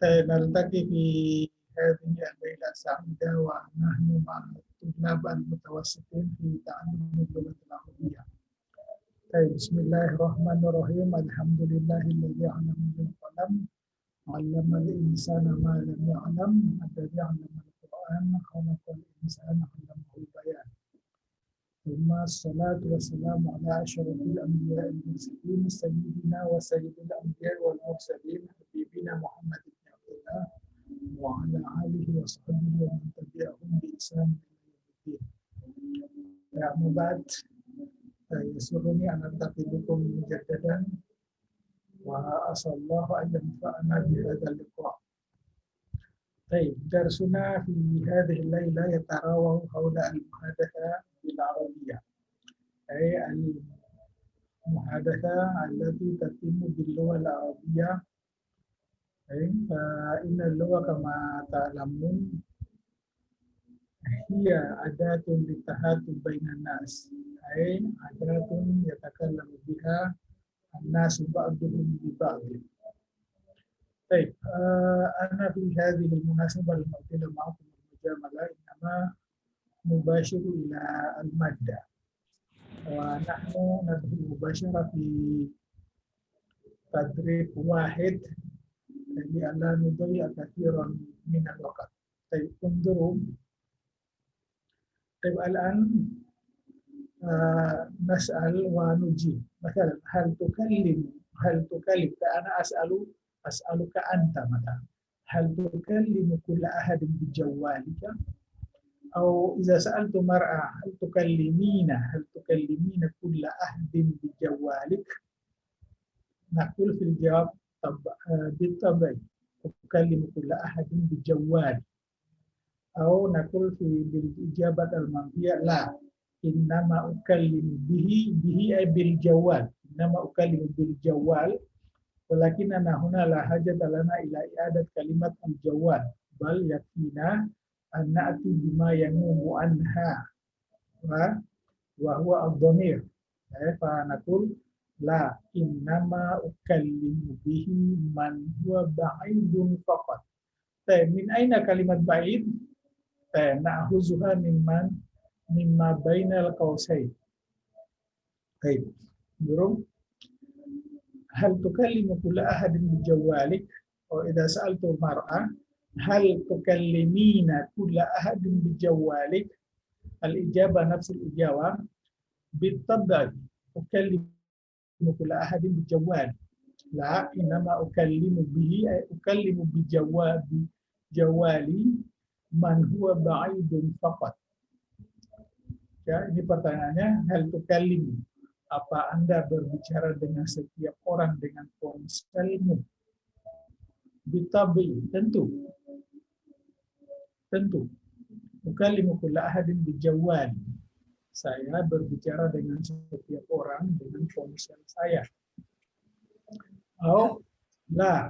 نلتقي في هذه الليلة السعيدة ونحن مع الطلاب المتوسطين في تعلم اللغة العربية. بسم الله الرحمن الرحيم. الحمد لله الذي علم بالقلم علم الإنسان ما لم يعلم الذي علم القرآن خلق الإنسان علمه البيان. ثم الصلاة والسلام على أشرف الأنبياء والمرسلين سيدنا وسيد الأنبياء والمرسلين حبيبنا محمد بن عبد الله وعلى آله وصحبه ومن تبعهم بإحسان إلى يوم الدين. أما بعد يسرني أن ألتقي بكم مجددا وأسأل الله أن ينفعنا بهذا اللقاء. درسنا في هذه الليلة يتراوح حول المحادثة بالعربية، أي المحادثة التي تتم باللغة العربية. فإن اللغة كما تعلمون هي أداة للتهاتف بين الناس، أي أداة يتكلم بها الناس بعضهم ببعض. أنا في هذه المناسبة المقبلة معكم المجاملة إنما مباشر إلى المادة، ونحن ندخل مباشرة في تدريب واحد لئلا نضيع كثيرا من الوقت. انظروا. الآن نسأل ونجيب. مثلا هل تكلم أنا أسألك أنت مثلا هل تكلم كل أحد بجوالك؟ أو إذا سألت مرأة هل تكلمين كل أحد بجوالك؟ نقول في الجواب بالطبع أكلم كل أحد بجوالي. أو نقول بالإجابة المنفية لا، إنما أكلم به أي بالجوال، إنما أكلم بالجوال، ولكننا هنا لا حاجة لنا إلى إعادة كلمة الجوال، بل يكفينا أن نأتي بما ينوب عنها وهو الضمير. فنقول لا، إنما أكلم به من هو بعيد فقط. من أين كلمة بعيد؟ نأخذها مما بين القوسين. هل تكلم كل أحد بجوالك؟ وإذا سألت المرأة هل تكلمين كل أحد بجوالك؟ الإجابة نفس الإجابة بالطبع أكلم كل أحد بجوالي. لا، إنما أكلم بجوالي من هو بعيد فقط. Ya, ini pertanyaannya, hal tukallimu, apa Anda berbicara dengan setiap orang dengan ponselmu? Bitabi, tentu. Ukallimu kulla ahadin bijawali. Saya berbicara dengan setiap orang dengan ponsel saya. Oh, la,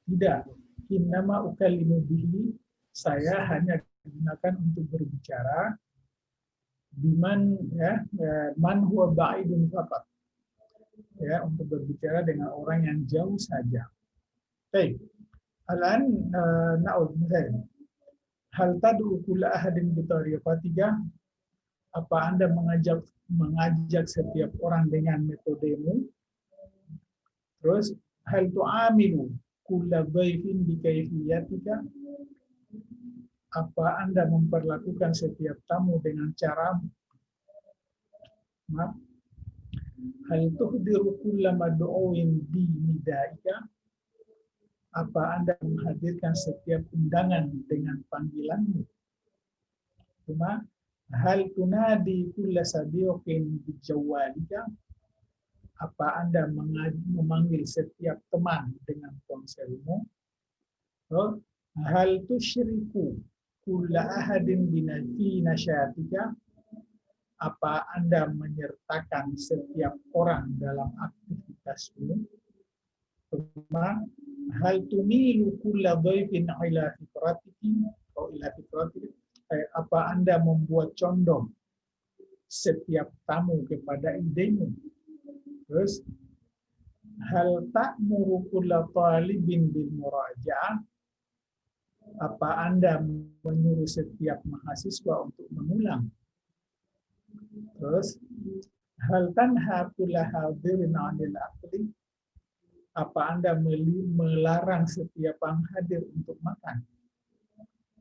tidak. Innama ukallimu bihi, saya hanya digunakan untuk berbicara biman, man huwa ba'idun faqat, untuk berbicara dengan orang yang jauh saja. Baik. Alan na'ud misalnya. Hal tad'u kulla ahadin bi tariqatika? Apa Anda mengajak setiap orang dengan metodemu? Terus hal tu'amilu kulla dhaifin bi kaifiyatika? Apa Anda memperlakukan setiap tamu dengan caramu? Hal tuhdiru kulla mad'uin bi nidaika? Apa Anda menghadirkan setiap undangan dengan panggilanmu? Cuma hal tunadi kulla sadiqin bi jawalika? Apa Anda memanggil setiap teman dengan ponselmu? Hal tusyriku kulla ahadin fi nasyatika? Apa Anda menyertakan setiap orang dalam aktivitasmu? Hal tumilu kulla dhaifin ila fikratiki atau ila fikratiki? Apa Anda membuat condong setiap tamu kepada idemu? Terus hal ta'muru kulla talibin bil muraja'ah? Apa Anda menyuruh setiap mahasiswa untuk mengulang? Terus, hal tanha kulla hadirin 'anil akli? Apa Anda melarang setiap yang hadir untuk makan?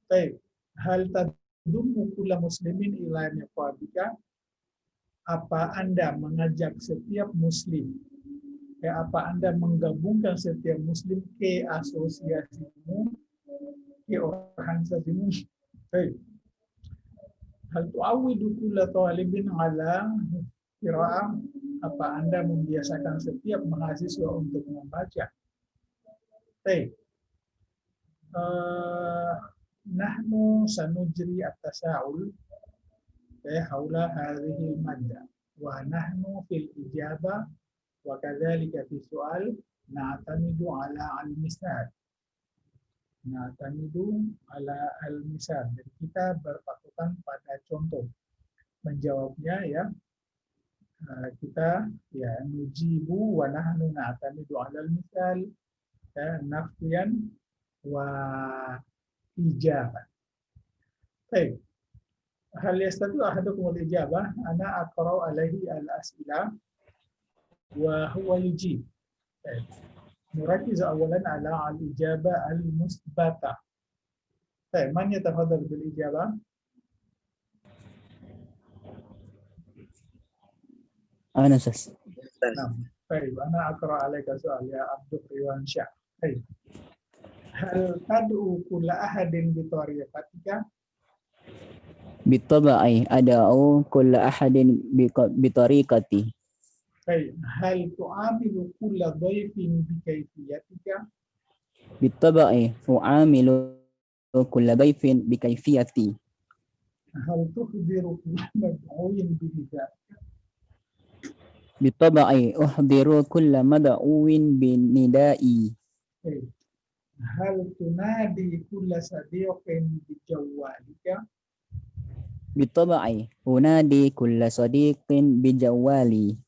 Baik. Hal tadummu kulla muslimin ila niqabika? Apa Anda mengajak setiap muslim? Apa Anda menggabungkan setiap muslim ke asosiasimu, ke organisasimu? Baik. Hal tu'awidu kulla talibin ala qira'ah? Apa Anda membiasakan setiap mahasiswa untuk membaca? Baik. Nahnu sanujri at-tasa'ul haula hadhihi al-madda wa nahnu fil ijabah wa kadzalika fi su'al na'tamidu ala al-misal. Na'tamidu ala al-misal. Jadi kita berpatokan pada contoh. Menjawabnya ya kita ya nujibu wa nahnu na'tamidu ala al-misal ya nafian wa ijabah. Baik. Hal yastati ahadukum al-ijabah? Ana aqra'u alaihi al-as'ilah wa huwa yujib. Baik. Nurakiz awalan ala al-ijabah al-musbata. Baik, man yatafadhal bil ijabah? Ana Ustaz. Nah, baik. Ana aqra'u alaika soal ya Abdul Riwan Syah. Baik. Hal tad'u kulla ahadin bi tariqatika? Bitabai ada'u kulla ahadin bitariqati. Baik. Hal tu'amilu kulla dhaifin bi kayfiyatika? Bitabai u'amilu kulla daifin bikayfiyati. Hal tuhdiru kulla mad'uin bi nida'ika? Bitabai uhdiru kulla mad'uin binidai. Baik. Hal tunadi kulla sadiqin bi jawwalika? Bitabai unadi kulla sadiqin bijawali.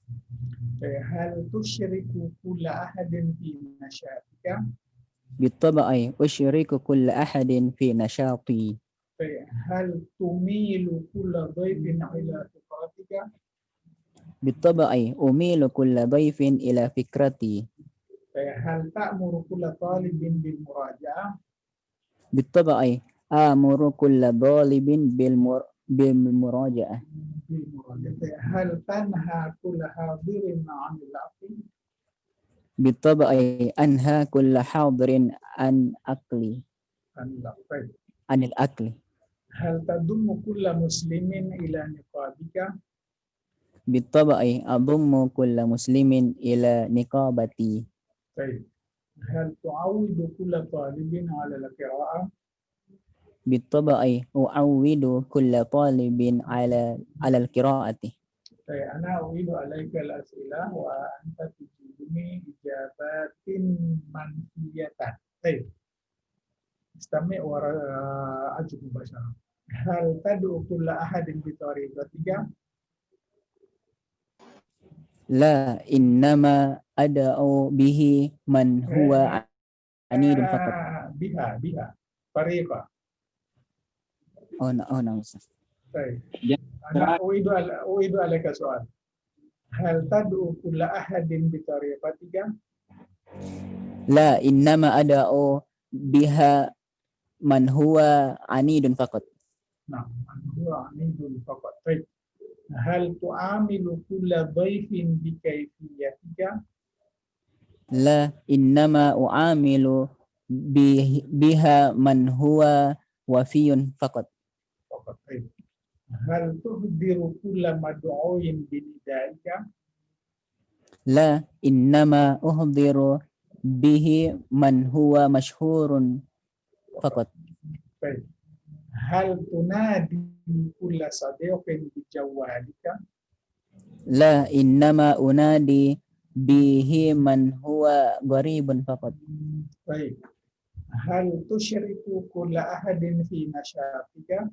Hal tusyriku kulla ahadin fi nasyatika? Bitabai usyriku kulla ahadin fi nashati. Hal tumilu kulla dhaifin ila fikratika? Bitabai umilu kulla daifin ila fikrati. Hal ta'muru kulla talibin bil muraja'ah? Bitabai amuru kulla dalibin bil muraja'ah. Hal tanha kulla hadirin 'anil aqli? Bitabai anha kulla hadirin anil akli. Hal tadummu kulla muslimin ila niqabika? Bitabai adummu kulla muslimin ila niqabati. Hal tu'awidu kulla talibin 'ala al-qira'ah? Bitabai u'awwidu kulla talibin ala al-qira'ati. Ana u'idu alaika al-as'ilah wa anta tujibuni ijabatin manfiyatan. Baik. Istami' wa ajib mubasyarah. Hal tad'u kulla ahadin bi tariqatika? La innama ada'u bihi man huwa anidun faqat. Biha. Tariqah. Oh, nang Ustaz. Baik. Ana u'idu alaika soal. Hal tad'u kulla ahadin bi tariqatika? La innama ada'u biha man huwa anidun faqat. Nah, man huwa anidun faqat. Baik. Hal tu'amilu kulla dhaifin bi kayfiyatika? La innama u'amilu biha man huwa wafiyun faqat. Baik. Hal tuhdiru kulla mad'uin bi nidaika? La innama uhdiru bihi man huwa mashhurun faqat. Baik. Hal tunadi kulla sadiqin bi jawwalika? La innama unadi bihi man huwa gharibun faqat. Baik. Hal tusyriku kulla ahadin fi nasyatika?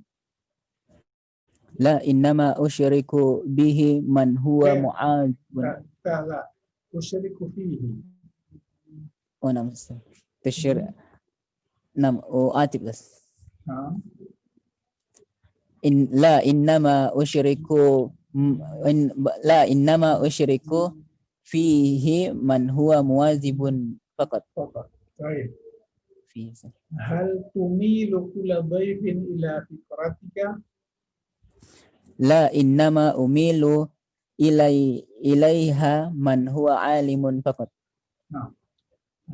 La innama usyriku bihi man huwa mu'adun. La. Usyriku fihi. Oh, na'am. atif bas. Nah, La innama usyriku fihi man huwa muwazibun faqat. faqat. Baik. Fihi. Hal tumilu kulla dhaifin ila fikratika? La innama umilu ilaiha man huwa alimun faqat. Nah,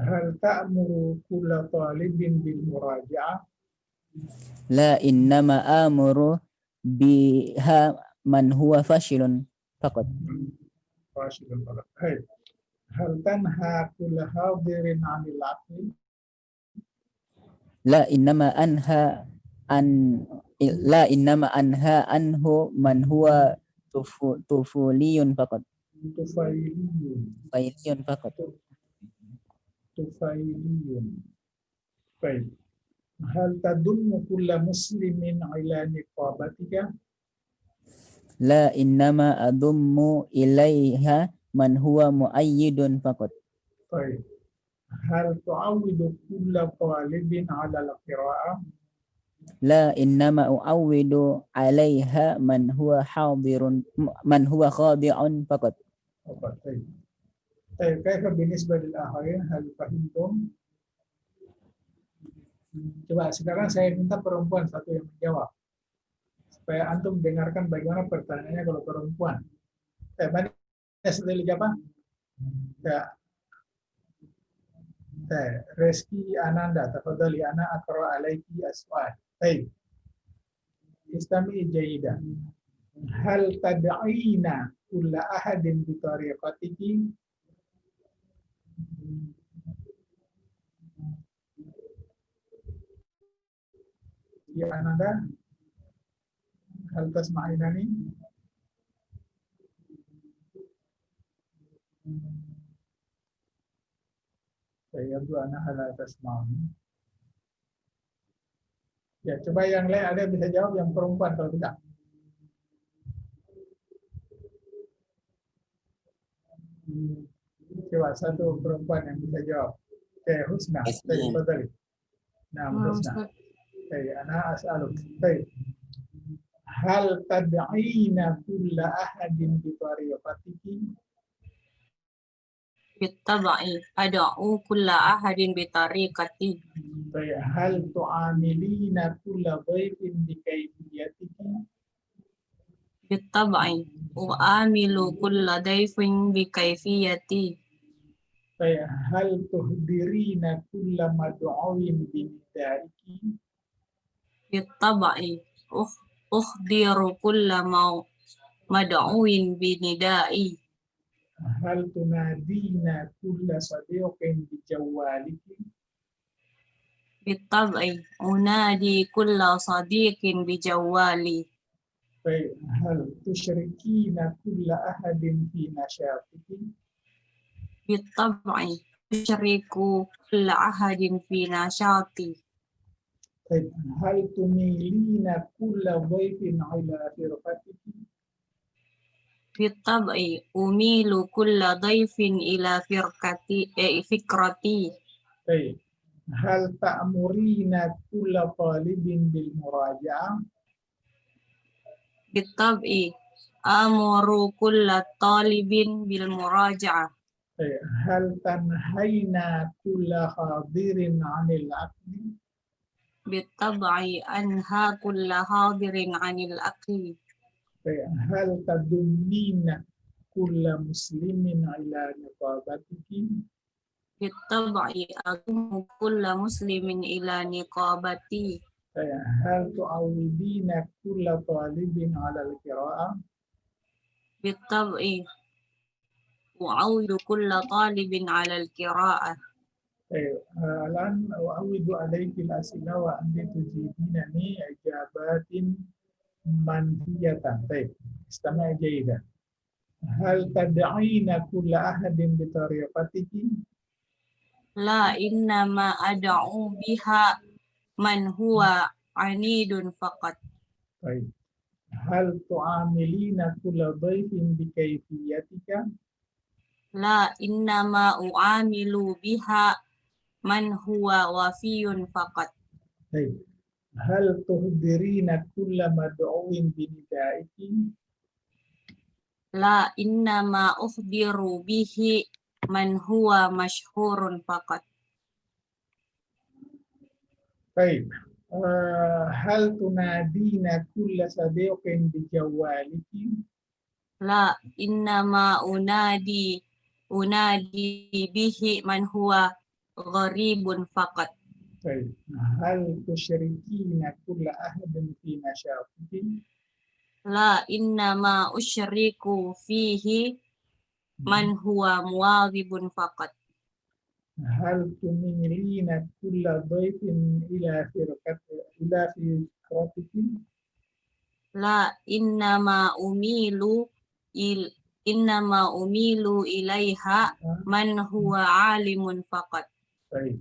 hal ta'muru kulla talibin bil muraja'ah? La innama amuru biha man huwa fashilun faqat. Fashilun faqat. Baik. Hal tanha kulla hadirin 'anil aqli? La innama anha anhu man huwa tufuliyun faqat. Failiyun faqat. Tufailiyun. Baik. Hal tadummu kulla muslimin ila niqabatika? La innama adummu ilaiha man huwa muayyidun faqat. Baik. Hal tu'awwidu kulla talibin ala al-qira'ah? La innama u'awwidu alaiha man huwa khadi'un faqat. Baik. Baik, kaifa binisbah lil akharin hal fahimtum? Coba sekarang saya minta perempuan satu yang menjawab. Supaya antum dengarkan bagaimana pertanyaannya kalau perempuan. Mana setelah apa? Ya. Reski Ananda, tafadhali ana aqra alaiki aswal. Baik. Istami jayida. Hal tad'ina kulla ahadin bi tariqatiki? Ya Ananda, hal tasma'inani? Saya tuh anak hal tasma'ini. Ya, coba yang lain ada yang bisa jawab, yang perempuan kalau tidak. Coba satu perempuan yang bisa jawab. Husna. Baik, nah, Husna. Baik, ana as'aluk. Baik. Hal tad'ina kulla ahadin bi tariqatiki? Bittaba'i ad'u kulla ahadin bi tariqati. Baik. Hal tu'amilina kulla dhaifin bi kayfiyatiki? Bittaba'i u'amilu kulla daifin bi kaifiyati. Baik. Hal tuhdirina kulla mad'uin bi nidaiki? Bittaba'i ukhdiru kulla mad'uin bi nida'i. Hal tunadina kulla sadiqin bi jawaliki? Bittaba'i unadi kulla sadiqin bi jawali. Baik. Hal tusyrikina kulla ahadin fi nasyatiki? Bittaba'i tusyriku kulla ahadin fi nasyati. Baik. Hal tumilina kulla dhaifin ila firqatiki? Bittaba'i umilu kulla daifin ila fikrati. Baik. Hal ta'murina kulla talibin bil muraja'ah? Bittaba'i amuru kulla talibin bil muraja'ah. Baik. Hal tanhaina kulla hadirin 'anil aqli? Bittaba'i anha kulla hadirin 'anil akli. Baik. Hal tadummina kulla muslimin ila niqabatiki? Bittaba'i adumu kulla muslimin ila niqabati. Baik. Hal tu'awwidina kulla talibin 'ala al-qira'ah? Bittaba'i u'awwidu kulla talibin 'ala al-qira'ah. Alan u'awwidu alaiki al-asila wa anti tujibinani ijabatin manfiyatan. Baik. Istama' jayida. Hal tad'ina kulla ahadin bi tariqatiki? La innama ad'u biha man huwa anidun faqat. Baik. Hal tu'amilina kulla dhaifin bi kayfiyatika? La innama u'amilu biha man huwa wafiyun faqat. Baik. Hal tuhdirina kulla mad'uin binidaikin? La innama ukhbiru bihi man huwa masyhurun faqat. Baik. Hal tunadina kulla sadiqin bijawalikin? La innama unadi bihi man huwa gharibun faqat. Baik. Hal tusyrikina kulla ahadin fi nasyatikin? La innama usyriku fihi man huwa muwadhibun faqat. Hal tumilina kulla dhaitin ila fikratikin? La innama umilu ilaiha man huwa alimun faqat. Baik.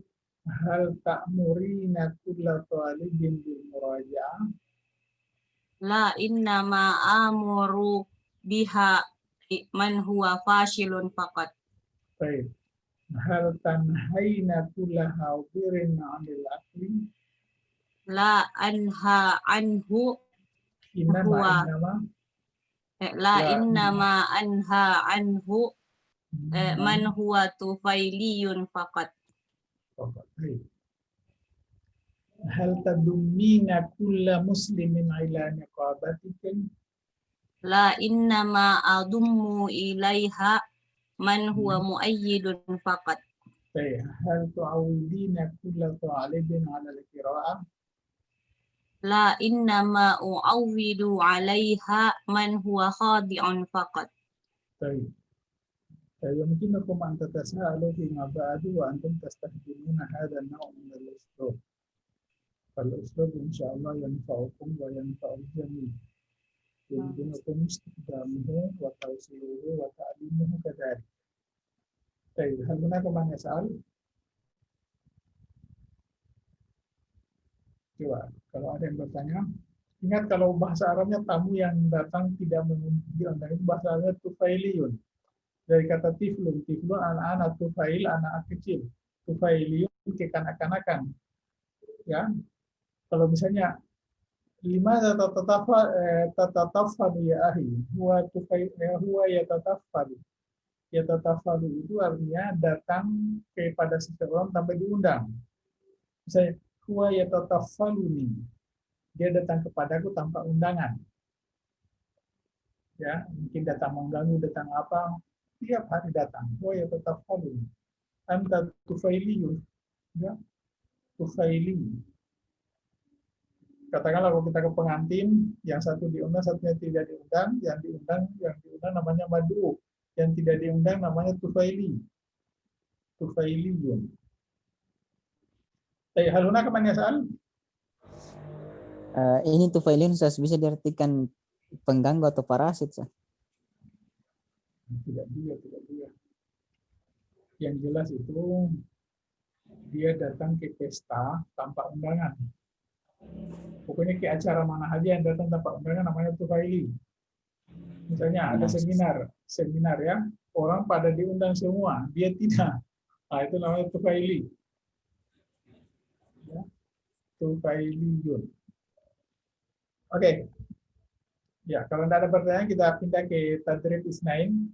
Hal ta'murina kulla talibin bil muraja'ah? La innama amuru biha man huwa fashilun faqat. Baik. Hal tanhaina kulla hadirin 'anil akli? La anha anhu Innama la la innama anha anhu man huwa tufailiyun faqat. Baik. Hal tadummina kulla muslimin ila niqabatikin? La innama adummu ilaiha man huwa muayyidun faqat. Baik. Hal tu'awidina kulla talibin 'ala al-qira'ah? La innama u'awwidu 'alaiha man huwa khadi'un faqat. Baik. يمكنكم أن تتساءلوا فيما بعد وأنتم تستخدمون هذا النوع من الأسلوب. فالأسلوب إن شاء الله ينفعكم وينفع الجميع. يمكنكم استخدامه وتوصيله وتعليمه كذلك. طيب هل هناك من يسأل؟ Coba, kalau ada yang bertanya. Ingat kalau bahasa Arabnya tamu yang datang tidak diundang itu bahasa Arabnya tufailiyun. Dari kata tiflun, tiflun anak-anak, tufail anak kecil, tufailiyun kekanak-kanakan. Ya, kalau misalnya lima tatataffadu ya ahi, huwa tufail, huwa yatataffalu. Yatataffalu itu artinya datang kepada seseorang tanpa diundang. Misalnya huwa yatataffaluni, dia datang kepadaku tanpa undangan. Ya, mungkin datang mengganggu, datang apa? Tiap hari datang. Oh ya tetap halu. Anta tufailiyun. Ya, tufaili. Katakanlah kalau kita ke pengantin, yang satu diundang, satunya tidak diundang, yang diundang namanya mad'u, yang tidak diundang namanya tufaili. Tufailiyun. Hal hunaka man yas'al? Ini tufailin bisa diartikan pengganggu atau parasit. Tidak dia. Yang jelas itu dia datang ke pesta tanpa undangan. Pokoknya ke acara mana aja yang datang tanpa undangan namanya tufaili. Misalnya ada seminar ya, orang pada diundang semua, dia tidak. Nah, itu namanya tufaili. Ya, tufailiyun. Oke. Ya, kalau tidak ada pertanyaan kita pindah ke tadrib isnain.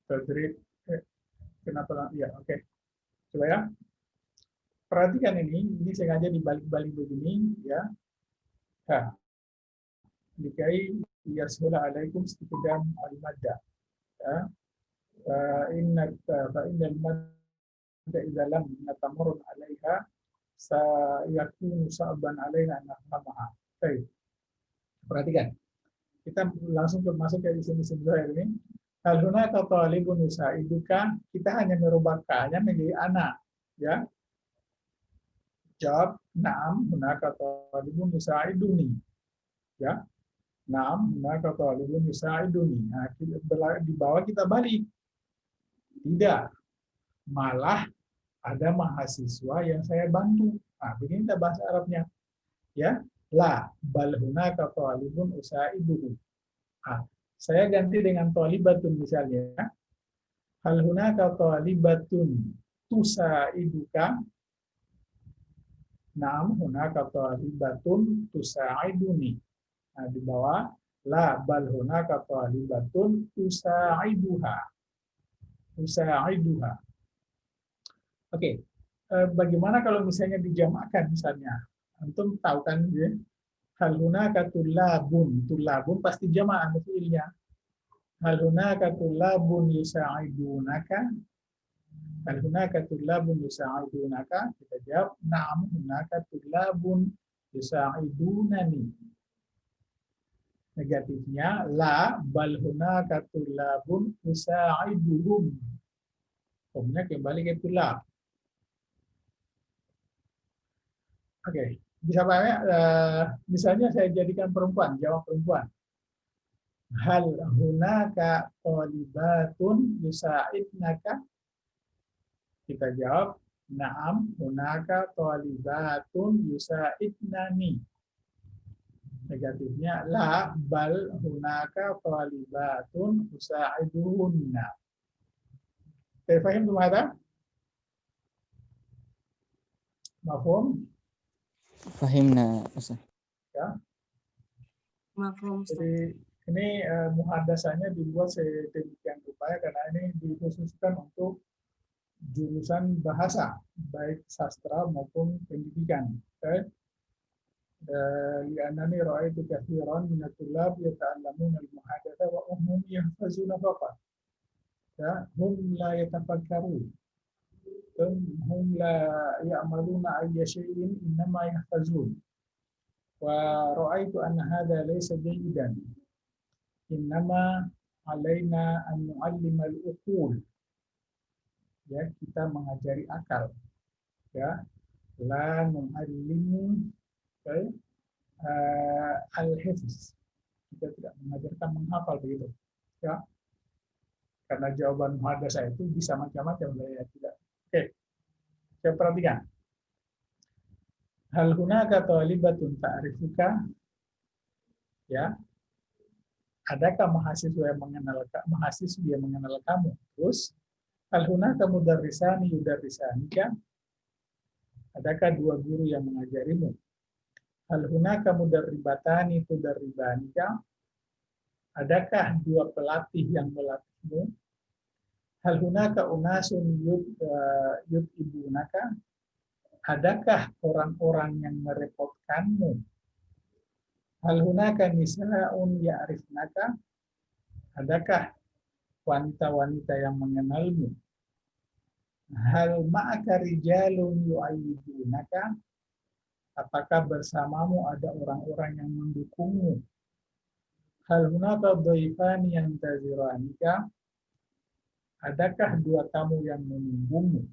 Tadrib kenapa? Ya, oke. Coba ya. Perhatikan ini sengaja dibalik-balik begini ya. Nah, likai yasula alaikum istidam al-madda. Ya. Inna fa innal madda idza lam natamurun 'alaiha sayakunu sa'ban 'alaina an nafhamaha. Baik. Perhatikan. Kita langsung masuk ke isim-isim zahir ini. Hal hunaka talibun yusaiduka, kita hanya merubahkannya menjadi anak, ya. Jawab, na'am hunaka talibun yusaiduni. Ya. Na'am hunaka talibun yusaiduni. Nah, di bawah kita balik. Tidak. Malah ada mahasiswa yang saya bantu. Nah, begini kita bahasa Arabnya. Ya. La bal hunaka talibun usaiduhu. Nah, saya ganti dengan thalibatun misalnya. Hal hunaka talibatun tusaiduka? Naam, hunaka talibatun tusaiduni. Nah, di bawah la bal hunaka talibatun tusaiduha. Tusaiduha. Oke. Bagaimana kalau misalnya dijamakkan misalnya? Antum tahu kan ya? Hal hunaka tulabun. Tulabun pasti jamak fiilnya. Hal hunaka tulabun yusaidunaka? Hal hunaka tulabun yusaidunaka? Kita jawab na'am hunaka tulabun yusaidunani. Negatifnya la bal hunaka tulabun yusaiduhum. Kemudian kembali ke tulab. Oke, bisa Pak ya? Misalnya saya jadikan perempuan, jawab perempuan. Hal hunaka thalibatun yusaidnaka? Kita jawab na'am hunaka thalibatun yusaidnani. Negatifnya la bal hunaka thalibatun yusaiduhunna. Saya paham belum ada? Mafhum? Fahimna, Ustaz. Ya. Mafhum, Ustaz. Jadi ini muhadasahnya dibuat sedemikian rupa karena ini dikhususkan untuk jurusan bahasa, baik sastra maupun pendidikan. Okay? Li'annani ra'aitu kathiran min at-tullab yata'allamuna al-muhadatsa wa hum yahfazuna faqat. Ya, hum la yatafakkarun. Hum la ya'maluna ayya shay'in innama yahfazun. Wa ra'aitu anna hadha laysa jayyidan. Innama alaina an nu'allima al-uqul. Ya, kita mengajari akal. Ya, la nu'allimu al-hifz. Kita tidak mengajarkan menghafal begitu. Ya. Karena jawaban muhadasah itu bisa macam-macam, ya tidak. Oke. Saya perhatikan. Hal hunaka talibatun ta'rifuka? Ya. Adakah mahasiswi yang mengenal kamu? Terus hal hunaka mudarrisani yudarrisanika? Adakah dua guru yang mengajarimu? Hal hunaka mudarribatani tudarribanika? Adakah dua pelatih yang melatihmu? Hal hunaka unasun yut'ibunaka? Adakah orang-orang yang merepotkanmu? Hal hunaka nisa'un ya'rifnaka? Adakah wanita-wanita yang mengenalmu? Hal ma'aka rijalun yu'ayyidunaka? Apakah bersamamu ada orang-orang yang mendukungmu? Hal hunaka dhaifani yantaziranika? Adakah dua tamu yang menunggumu?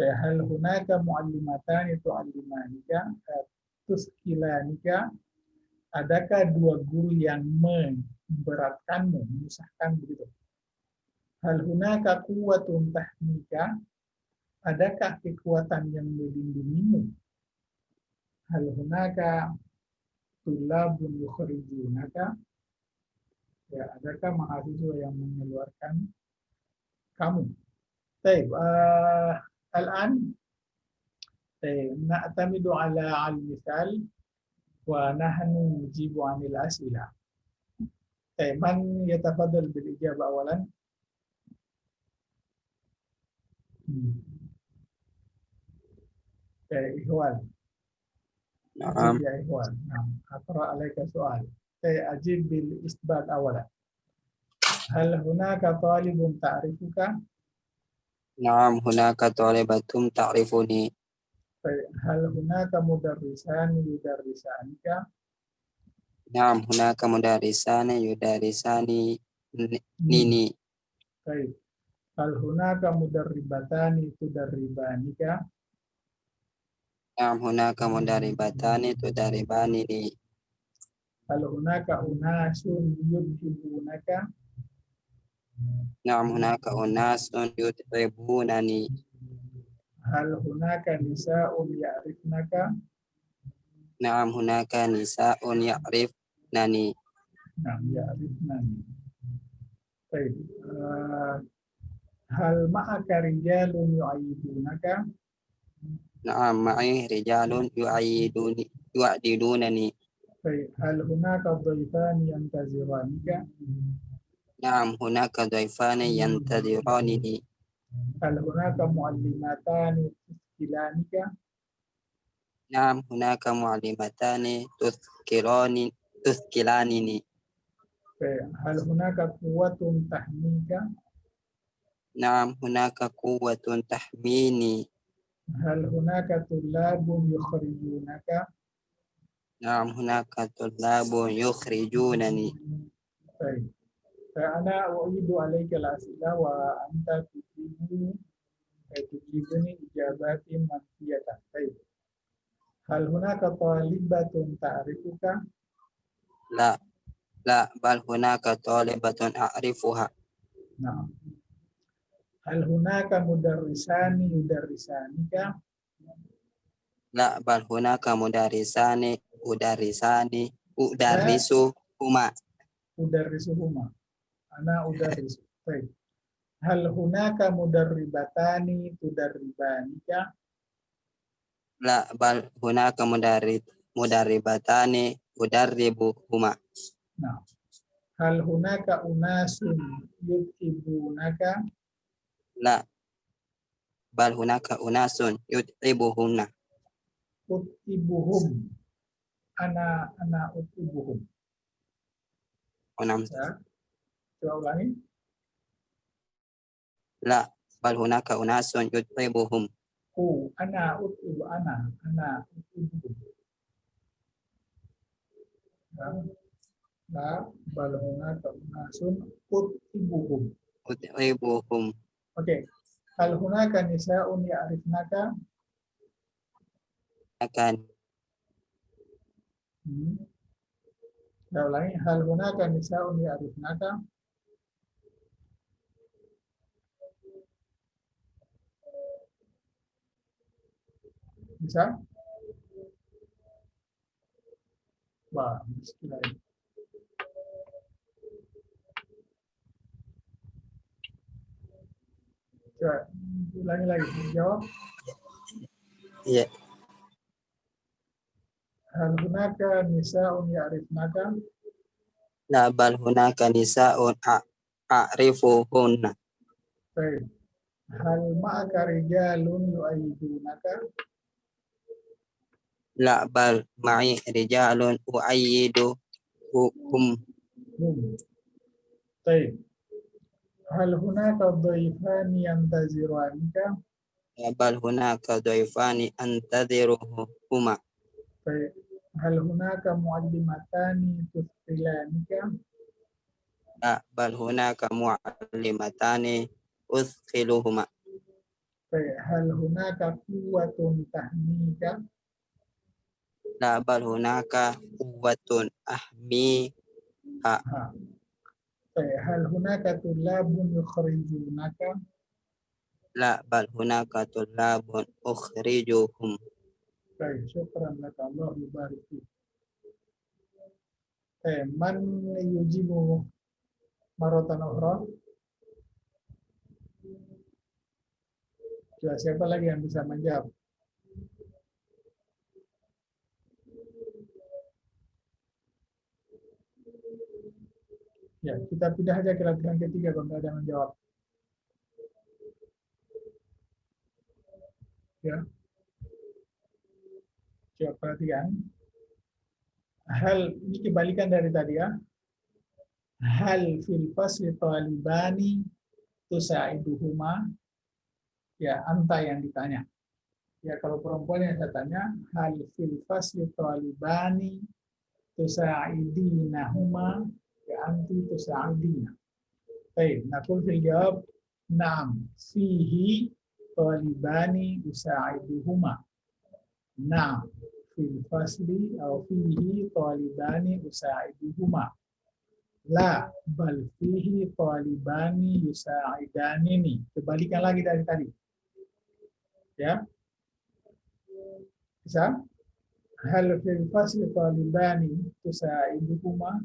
Hal hunaka mu'allimatani tu'allimanika? Tuskilanika? Adakah dua guru yang memberatkanmu, menyusahkan begitu? Hal hunaka quwwatun tahmika? Adakah kekuatan yang melindungimu? Hal hunaka tulabun yukhrijunaka? Ya, adakah mahasiswa yang mengeluarkan kamu? Baik, al-an na'tamidu ala al-mithal wa nahnu nujibu 'anil as'ilah. Man yatafaddal bil ijabah awalan? Ihwal. Naam. Ya ihwal. Naam. Aqra alaika soal. Ajib bil isbat awalan. Hal hunaka talibun ta'rifuka? Naam hunaka talibatun ta'rifuni. Hal hunaka mudarrisani yudarrisanika? Naam hunaka mudarrisani yudarrisani nini. Baik. Hal hunaka mudarribatani tudarribanika? Naam hunaka mudarribatani tudarribani ni. Hal hunaka unasun yudhibunaka? Naam hunaka unasun yudribunani. Hal hunaka nisa'un ya'rifnaka? Naam hunaka nisa'un ya'rifnani. Nah, ya'rifnani. Baik. Hal ma'aka rijalun yu'ayyidunaka? نعم معي رجال يعدلونني. Baik. Hal hunaka dhaifani yantaziranaka? نعم هناك ضيفان ينتظرانني. Hal hunaka muallimatani tuskilanika? نعم هناك معلمتان تثقلانني. Baik. Hal hunaka quwwatun tahmika? نعم هناك قوة تحميني. Hal hunaka tullabun yukhrijunaka? نعم هناك طلاب يخرجونني. Baik. Ana u'idu alaika al-as'ila wa anta tujibuni ijabatin manfiyatan. Baik. Hal hunaka talibatun ta'rifuka? لا لا بل هناك طالبة أعرفها. Nah. Hal hunaka mudarrisani yudarrisanika? لا بل هناك مدرسان أدرسهما. Udarrisuhuma. Ana udarrisu. Baik. Hal hunaka mudarribatani tudarribanika? لا بل هناك مدربتان أدربهما. Nah. Hal hunaka unasun yutibunaka? لا بل هناك أناس يتعبهن. Utibuhum. Ana utibuhum. ونعم. Ya. Coba ulangi. لا بل هناك أناس يتعبهم. Ana utibu ana utibuhum. Ya. La bal hunaka unasun utibuhum. أتعبهم. Oke. Hal hunaka nisa'un ya'rifnaka? akan Saya ulangi. Hal hunaka nisa'un ya'rifnaka? Bisa? Wah, muskilah ini. Coba ulangi lagi. Jawab. ya Hal hunaka nisa'un ya'rifnaka? la bal hunaka nisa'un a'rifuhunna. Baik. Hal ma'aka rijalun yu'ayyidunaka? La bal ma'i rijalun u'ayyidu hum. Baik. Hal hunaka dhaifani yantaziranaka? La bal hunaka dhaifani antadhiruhuma. Baik. Hal hunaka muallimatani tuskilanika? La bal hunaka mu'allimatani uthqiluhuma. Baik. Hal hunaka quwwatun tahmika? La bal hunaka quwwatun ahmiha. Ha. Baik. Hal hunaka tullabun yukhrijunaka? La bal hunaka tullabun ukhrijuhum. Baik. Syukran laka. Allah yubarik fik. Man yujibu maratan ukhra? Coba siapa lagi yang bisa menjawab? Ya, kita pindah aja ke latihan ketiga kalau nggak ada yang menjawab. Ya. Coba perhatikan. Hal ini kebalikan dari tadi ya. Hal fil fasli talibani tusa'iduhuma. Ya, anta yang ditanya. Ya, kalau perempuan yang saya tanya, hal fil fasli talibani tusa'idinahuma, ya anti tusa'idina. Baik, nakul fil jawab, na'am, fihi talibani usa'iduhuma. Na'am, fil fasli atau fihi talibani usa'iduhuma. La, bal fihi talibani yusa'idanini. Kebalikan lagi dari tadi. Ya. Bisa? Hal fil fasli talibani tusa'iduhuma.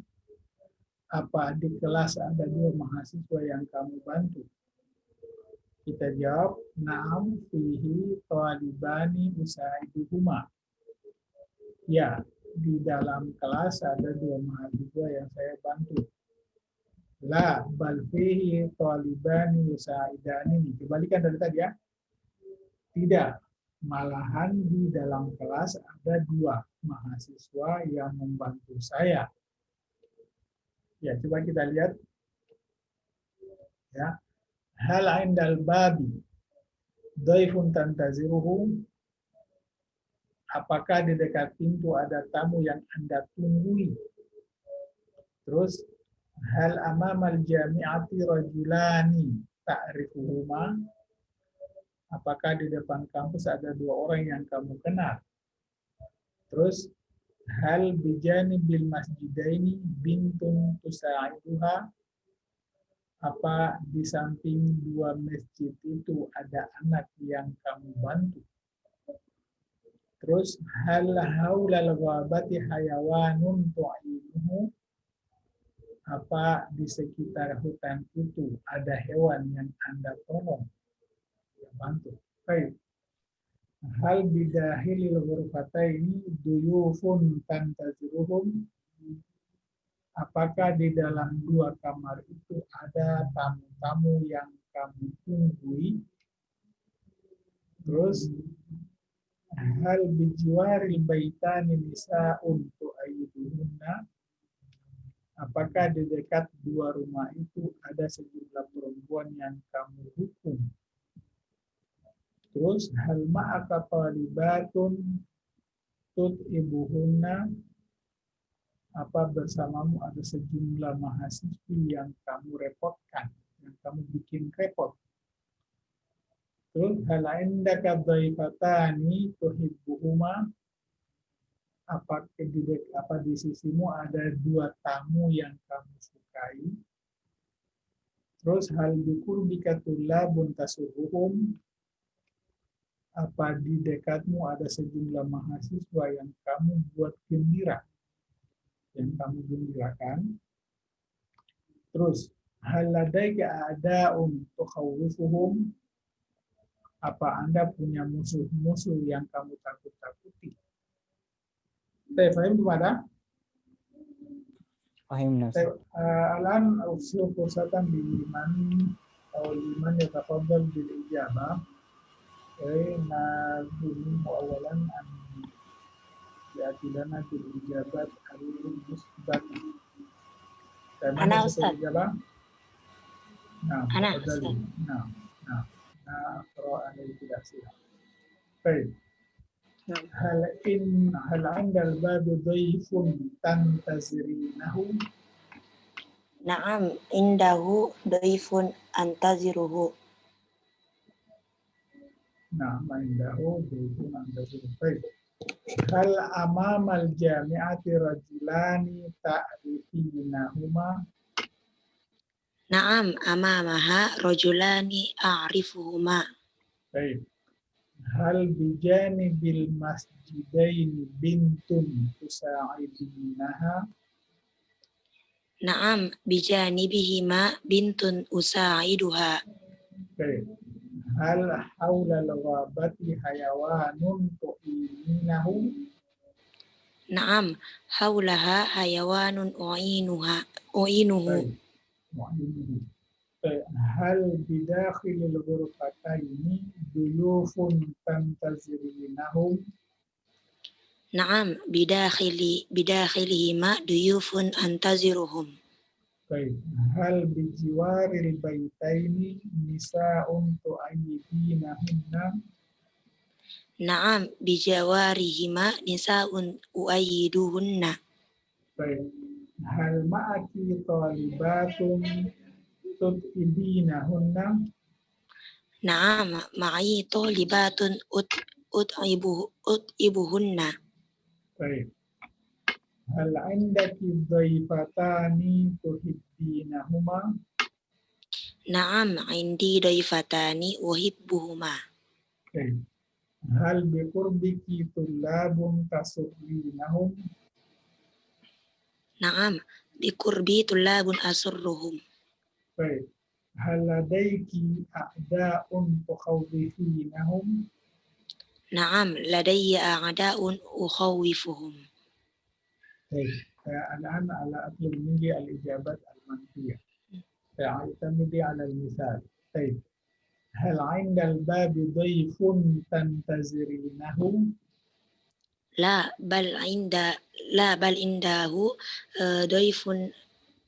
Apa di kelas ada 2 mahasiswa yang kamu bantu? Kita jawab, na'am fihi talibani usaiduhuma. Ya, di dalam kelas ada 2 mahasiswa yang saya bantu. La, bal fihi talibani usaidani. Kembalikan dari tadi ya. Tidak, malahan di dalam kelas ada 2 mahasiswa yang membantu saya. Ya, coba kita lihat. Ya. Hal indal babi dhaifun tantaziruhu. Apakah di dekat pintu ada tamu yang Anda tunggui? Terus hal amamal jami'ati rajulani ta'rifuhuma. Apakah di depan kampus ada 2 orang yang kamu kenal? Terus hal bijani bil masjidaini bintun tusa'iduha. Apa di samping 2 masjid itu ada anak yang kamu bantu? Terus hal haulal ghabati hayawanun tu'inuhu. Apa di sekitar hutan itu ada hewan yang Anda tolong, yang bantu? Baik. Hal bidahilil ghurfataini duyufun tantaziruhum. Apakah di dalam 2 kamar itu ada tamu-tamu yang kamu tunggui? Terus hal bijiwaril baitani nisa'un tu'ayyiduhunna. Apakah di dekat 2 rumah itu ada sejumlah perempuan yang kamu hukum? Terus hal ma'aka talibatun tut'ibuhunna. Apa bersamamu ada sejumlah mahasiswi yang kamu repotkan, yang kamu bikin repot? Terus hal indaka dhaifatani tuhibbuhuma. Apa di sisimu ada 2 tamu yang kamu sukai? Terus hal bikurbika tullabun tasurruhum. Apa di dekatmu ada sejumlah mahasiswa yang kamu buat gembira, yang kamu gembirakan? Terus hal ladaika a'da'un tukhawwifuhum. Apa Anda punya musuh-musuh yang kamu takut-takuti? Fahim kepada? Fahim nafsi. Alan usul fursatan biliman atau liman yatafadhal bil ijabah. Nadhum awalan an ya'tilana bil ijabat al-musbat. Ana Ustaz. Nah, Ana Ustaz. Nah, qira'ah tidak sihat. Baik. Hal andal babu dhaifun tantazirinahu. Na'am indahu dhaifun antaziruhu. Nah, indahu dhaifun antaziruhu. Baik. Hal amamal jami'ati rajulani ta'rifinahuma. Na'am amamaha rajulani a'rifuhuma. Baik. Hal bijanibil masjidaini bintun tusa'idinaha. Na'am bijanibihima bintun usa'iduha. Baik. Hal haulal ghabati hayawanun tu'iminahu. Na'am haulaha hayawanun u'inuhu. Hal bidakhilil ghurfataini duyufun tantazirinahum. Na'am bidakhilihima duyufun antaziruhum. Baik. Hal bijiwaril baitaini nisa'un tu'ayyidinahunna. Na'am bijawarihima nisa'un uayyiduhunna. Baik. Hal ma'aki talibatun tut'ibinahunna. Na'am ma'i talibatun ut'ibuhunna. Baik. Hal indaki dhaifatani tuhibbinahuma. Na'am indi dhaifatani uhibbuhuma. Baik. Hal biqurbiki tullabun tasurrinahum. Na'am biqurbi tullabun asurruhum. Baik. Hal ladaiki a'da'un tukhawwifinahum? Na'am ladayya a'da'un ukhawifuhum. طيب الآن على أطلب منك الإجابات المنفية اعتمدي على المثال. طيب هل عند الباب ضيف تنتظرينه؟ La bal indahu dhaifun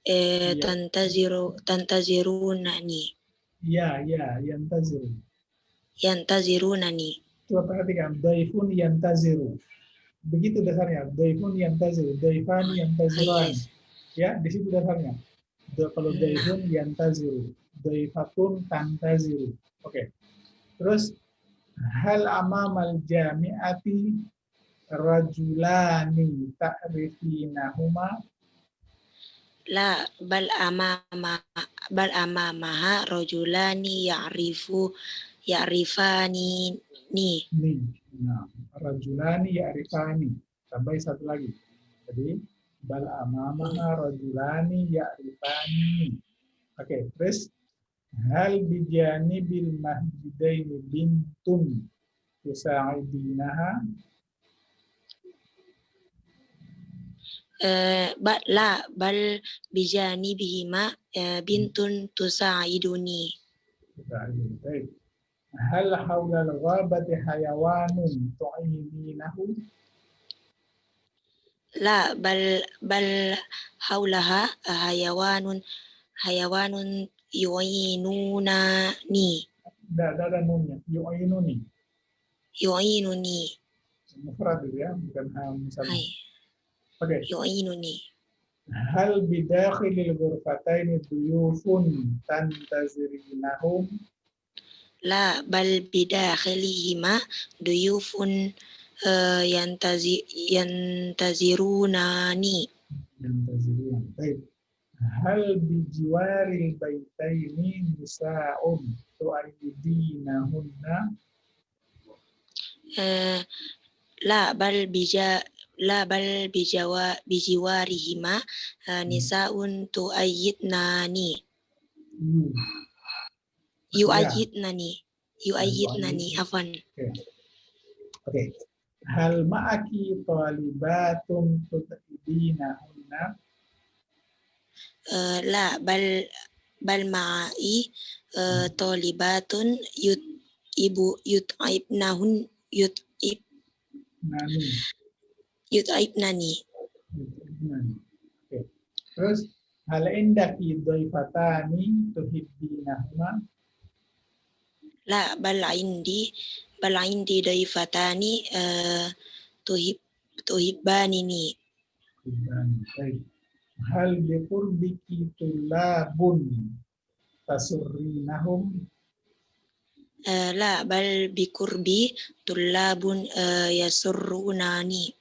Ya, tantazirunani ya, yantazirunani. coba perhatikan, daifun yantaziru. Begitu dasarnya, daifun yantaziru, daifani yantaziran. Yes. Ya, di situ dasarnya. Kalau daifun yantaziru, daifatun tantaziru. Oke. Terus hal amamal jami'ati rajulani ta'rifinahuma? La bal amamaha rajulani ya'rifani ni. Nah, rajulani ya'rifani. Sampai satu lagi. Jadi bal amamaha rajulani ya'rifani. Oke, terus hal bijanibil masjidaini bintun tusa'idinaha? Bal bijani bihima bintun tusa'iduni. Baik. Hal haulal ghabati hayawanun tu'ininahu? La bal haulaha hayawanun yu'inunani. Ada nunnya, yu'inuni. Yu'inuni. Mufrad ya, bukan musanna. Hai. Oke. Yu'inuni. Hal bidakhilil ghurfataini duyufun tantazirinahum? La bal bidakhilihima duyufun yantazirunani. Yantazirun. Baik. Hal bijiwaril baitaini nisa'un tu'aidinahunna? La bal bijiwarihima nisaun tu'ayyidnani. Yu'ayyidnani afan. Oke. Hal ma'aki talibatun tut'idinahunna? La bal ma'i talibatun yut'ibnani. Oke. Terus hal indaki dhaifatani tuhibbinahuma? La bal indi dhaifatani tuhibbanini. Baik. Hal biqurbiki tullabun tasurrinahum? La bal bikurbi tullabun yasurrunani.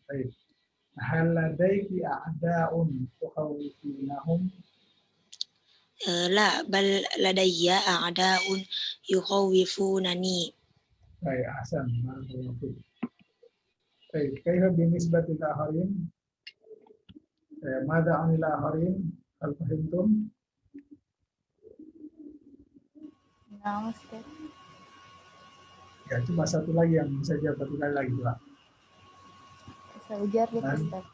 Baik. Hal ladaiki a'da'un tukhawwifinahum? La bal ladayya a'da'un yukhawifunani. Baik, ahsan. Baik, kaifa binisbatil akharin? Mada 'anil akharin? Hal fahimtum? Nah, Ustaz. Ya, cuma satu lagi yang bisa jawab satu kali lagi, Pak. Saya ujar deh, Ustaz.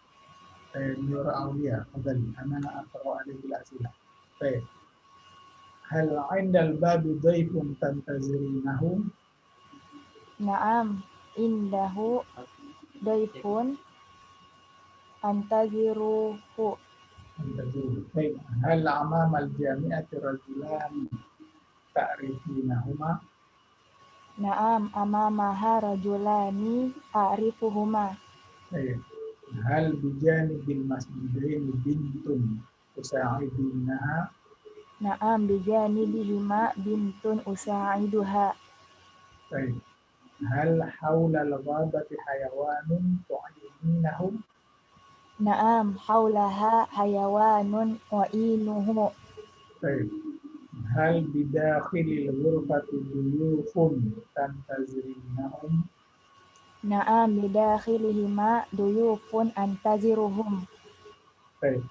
Nur Aulia, kembali. Anak aqra'u alaihi al-asila. Baik. Hal 'indal babi dhaifun tantazirinahu? Naam, indahu daifun antaziruhu. Baik. Hal amamal jami'ati rajulani ta'rifinahuma? Naam, amamaha rajulani a'rifuhuma. Baik. Hal bijanibil masjidaini bintun tusa'idinaha? Naam, bijanibihima bintun usa'iduha. Baik. Hal haulal ghabati hayawanun tu'ayyinuhu? Naam, haulaha hayawanun wa'inuhu. Baik. Hal bidakhilil ghurfati duyufun tantazirinahum? Naam, bidakhilihima duyufun antaziruhum. Baik.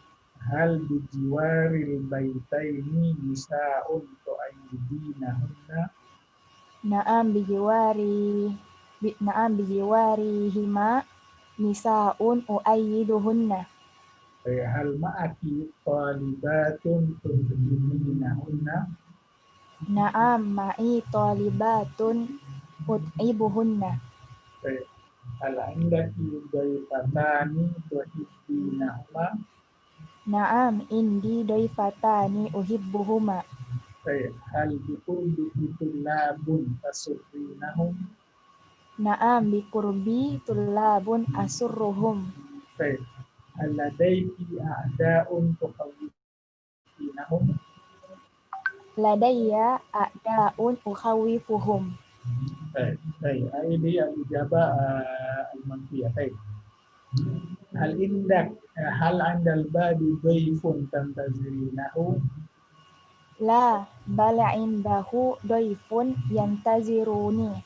Hal bijiwaril baitaini nisa'un tu'ayyidinahunna. Na'am bijiwarihima nisa'un uayyiduhunna. Hal ma'aki talibatun tu'ayyidinahunna. Na'am ma'i talibatun ut'ibuhunna. Hal indaki daifatani tuhibbinahuma. Na'am indi daifatani uhibbuhuma. Hal biqurbiki tullabun tasurrinahum. Na'am biqurbi tullabun asurruhum. Hal ladaiki a'da'un tukhawwifinahum. Ladayya a'da'un ukhawifuhum. Ini al-ijabah al-manfiyah. Hal indak hal andal babi dhaifun tantazirinahu. La bal indahu dhaifun yantaziruni.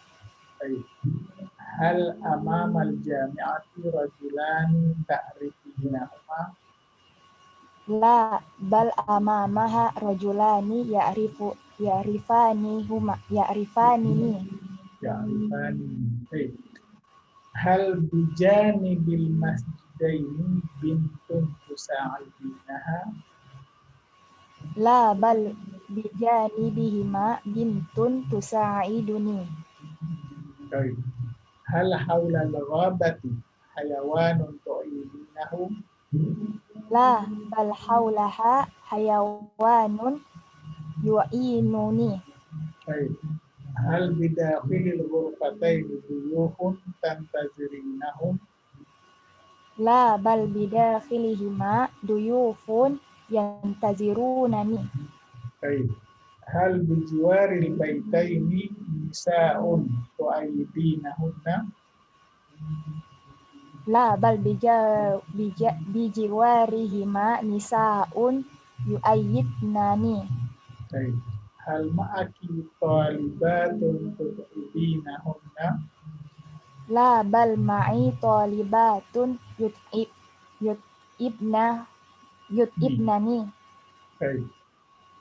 Hal amamal jami'ati rajulani ta'rifinahuma. La bal amamaha rajulani ya'rifanini. Hal bijani bil masjidaini bintun tusa'idinaha. La bal bijani bihima bintun tusa'iduni. Hal haula al-ghabati hayawanun tu'idinahu. La bal haulaha hayawanun yu'inuni. Hal bidakhilil ghurfataini duyufun tantazirinahum. La bal bidakhilihima duyufun yantazirunani. Hal bijiwaril baitaini nisa'un tu'ayyidinahunna. La bal bijiwarihima nisa'un yu'ayyidnani. Hal ma'aki talibatun tu'ayyidinahunna. La bal ma'i talibatun yut'ibnani.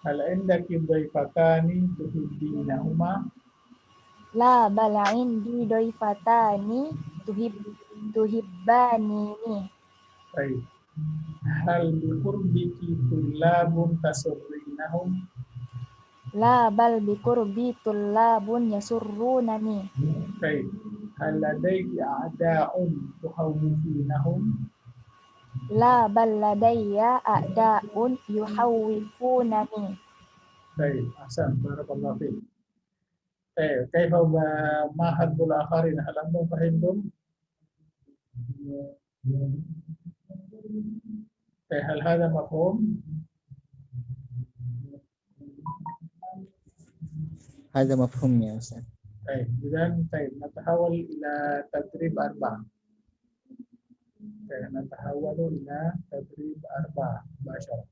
Hal indaki dhaifatani tuhibbinahuma. La bal indi dhaifatani tuhibbanini. Hal biqurbiki tullabun tasurrinahum. La bal biqurbi tullabun yasurrunani. Hal ladaiki a'da'un tuhawwifinahum. La bal ladayya a'da'un yuhawwifunani. Ahsan, barakallahu fiik. Kaifa ma haddul akharin, hal antum fahimtum? Hal hadha mafhum? هذا مفهوم يا أستاذ. إذن نتحول إلى تدريب 4. نتحول إلى تدريب 4 مباشرة.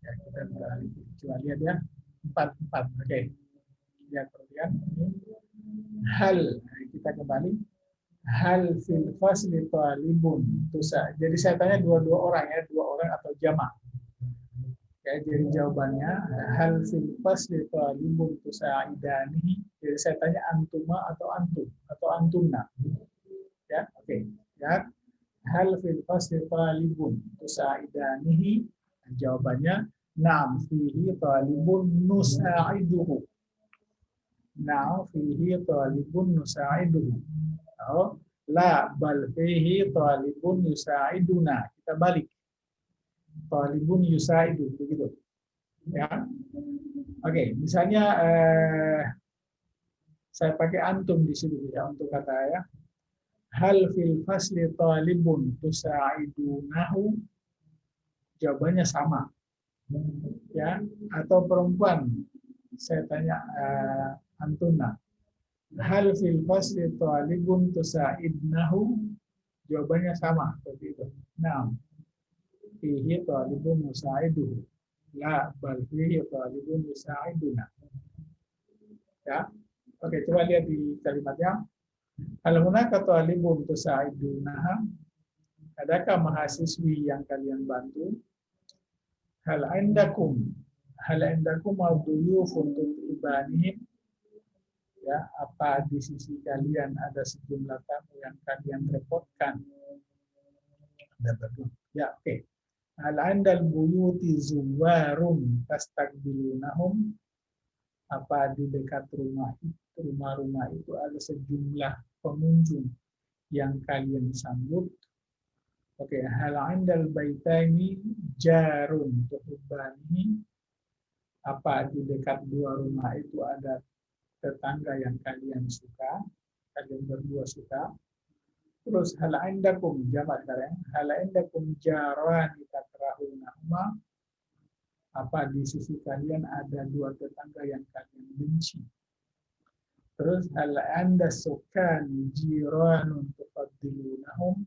Ya, kita beralih. Coba lihat ya. 4. Oke. Lihat kemudian. Hal, kita kembali. Hal fil fasli talibun. Jadi saya tanya dua orang ya, 2 orang atau jamak. Ya, jadi jawabannya hal fil fasli talibun tusa'idani. Jadi saya tanya antuma atau antum atau antunna. Ya, oke. Ya. Hal fil fasli talibun tusa'idanihi. Jawabannya na'am fihi talibun nusa'iduhu. Na'am fihi talibun nusa'iduhu. Oh, la bal fihi talibun yusa'iduna. Kita balik. Talibun yusa'idu, begitu. Ya. Oke, misalnya saya pakai antum di sini ya untuk kata ya. Hal fil fasli talibun tusa'idunahu. Jawabannya sama. Ya, atau perempuan. Saya tanya antuna. Hal fil fasli talibun tusa'idnahu. Jawabannya sama seperti itu. Nah, fihi talibun musa'iduhu. La bal fihi talibun musa'iduna. Ya. Oke, coba lihat di kalimatnya. Hal hunaka talibun tusa'idunaha. Adakah mahasiswi yang kalian bantu? Hal indakum ad-duyuf untuk ibanihim? Ya, apa di sisi kalian ada sejumlah tamu yang kalian repotkan? Ada berdua. Ya, oke. Hal indal buyuti zuwarun tastaqbilunahum? Apa di dekat rumah-rumah itu ada sejumlah pengunjung yang kalian sambut? Oke, hal indal baitaini jarun tuhibbani? Apa di dekat dua rumah itu ada tetangga yang kalian suka, kalian berdua suka? Terus hal indakum jamak sekarang, hal indakum jarani takrahunahuma? Apa di sisi kalian ada dua tetangga yang kalian benci? Terus hal anda sukan jiranun tufaddilunahum?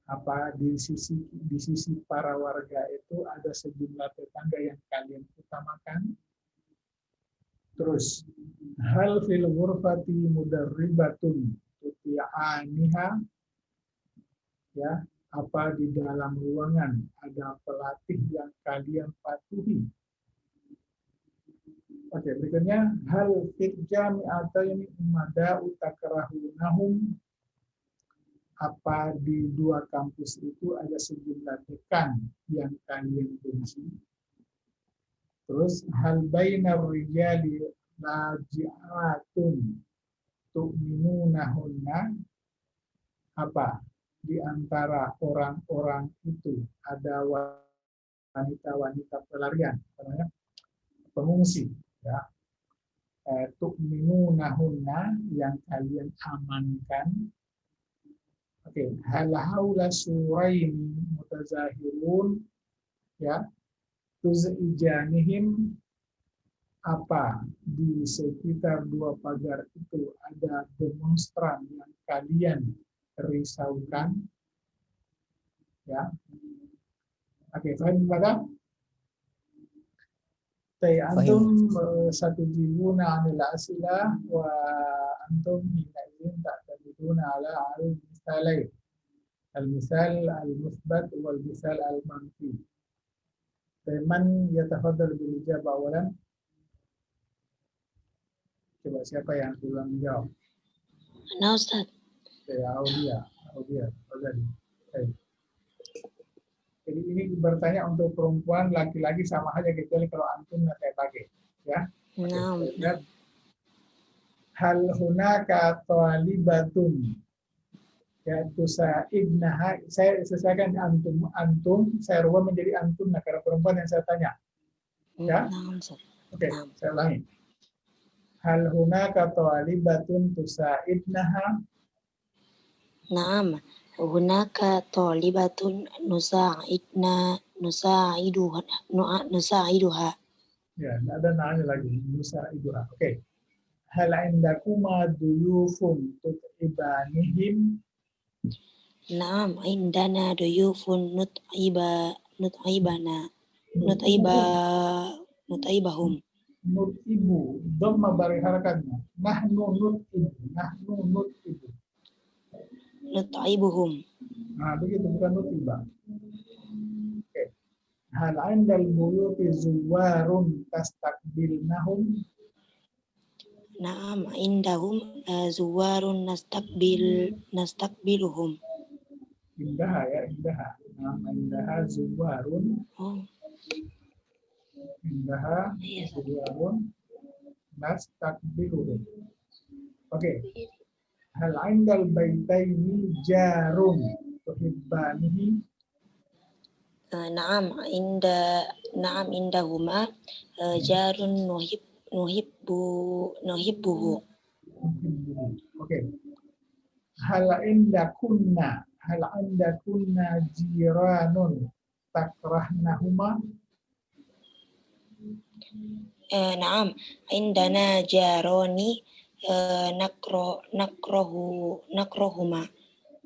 Apa di sisi para warga itu ada sejumlah tetangga yang kalian utamakan? Terus hal fil ghurfati mudarribatun tuti'aniha? Ya, apa di dalam ruangan ada pelatih yang kalian patuhi? Oke, berikutnya hal fit jami'ataini mada'u takrahunahum? Apa di dua kampus itu ada sejumlah dekan yang kalian benci? Terus hal bainar rijali laji'atun tu'minunahunna? Apa di antara orang-orang itu ada wanita-wanita pelarian, pengungsi, ya. Tu'minunahunna, yang kalian amankan? Oke, hal haula suraini mutazahirun, ya, tuzijanihim? Apa di sekitar dua pagar itu ada demonstran yang kalian risaukan? Ya. Oke, faham pada? Antum satu jibuna anil asilah wa antum hina izin tak tabiduna ala al-misalain. Al-misal al-musbat wal-misal al-manfi. Man yatafaddal bil ijabah awalan? Coba siapa yang duluan menjawab? Nah, Ustaz. Ya, Aulia. Baik. Jadi ini bertanya untuk perempuan, laki-laki sama aja kecuali kalau antum nggak kayak pakai, ya. Nah. Hal hunaka thalibatun, ya tusaibnaha? Saya selesaikan antum, saya rubah menjadi antum, nah karena perempuan yang saya tanya, ya. Oke, saya ulangi. Hal hunaka thalibatun tusaibnaha? Naam, hunaka thalibatun nusaiduha. Ya, tidak ada nanya lagi. Nusaiduha. Oke. Hal indakuma duyufun tut'ibanihim? Naam, indana duyufun nut'ibahum. Nut'ibu, dhamma bari harakatnya. Nahnu nut'ibu. Nut'ibuhum. Nah, begitu, bukan nut'iba. Oke. Hal indal buyuti zuwarun tastaqbilnahum? Naam, indahum zuwarun nastaqbiluhum. Indaha, ya, indaha. Nama indaha zuwarun. Oh. Indaha zuwarun nastaqbiluhum. Oke. Hal indal baitaini jarun tuhibbanihi? Naam indahuma jarun nuhibbuhu. Oke. Hal indakunna jiranun takrahnahuma? Naam, indana jaroni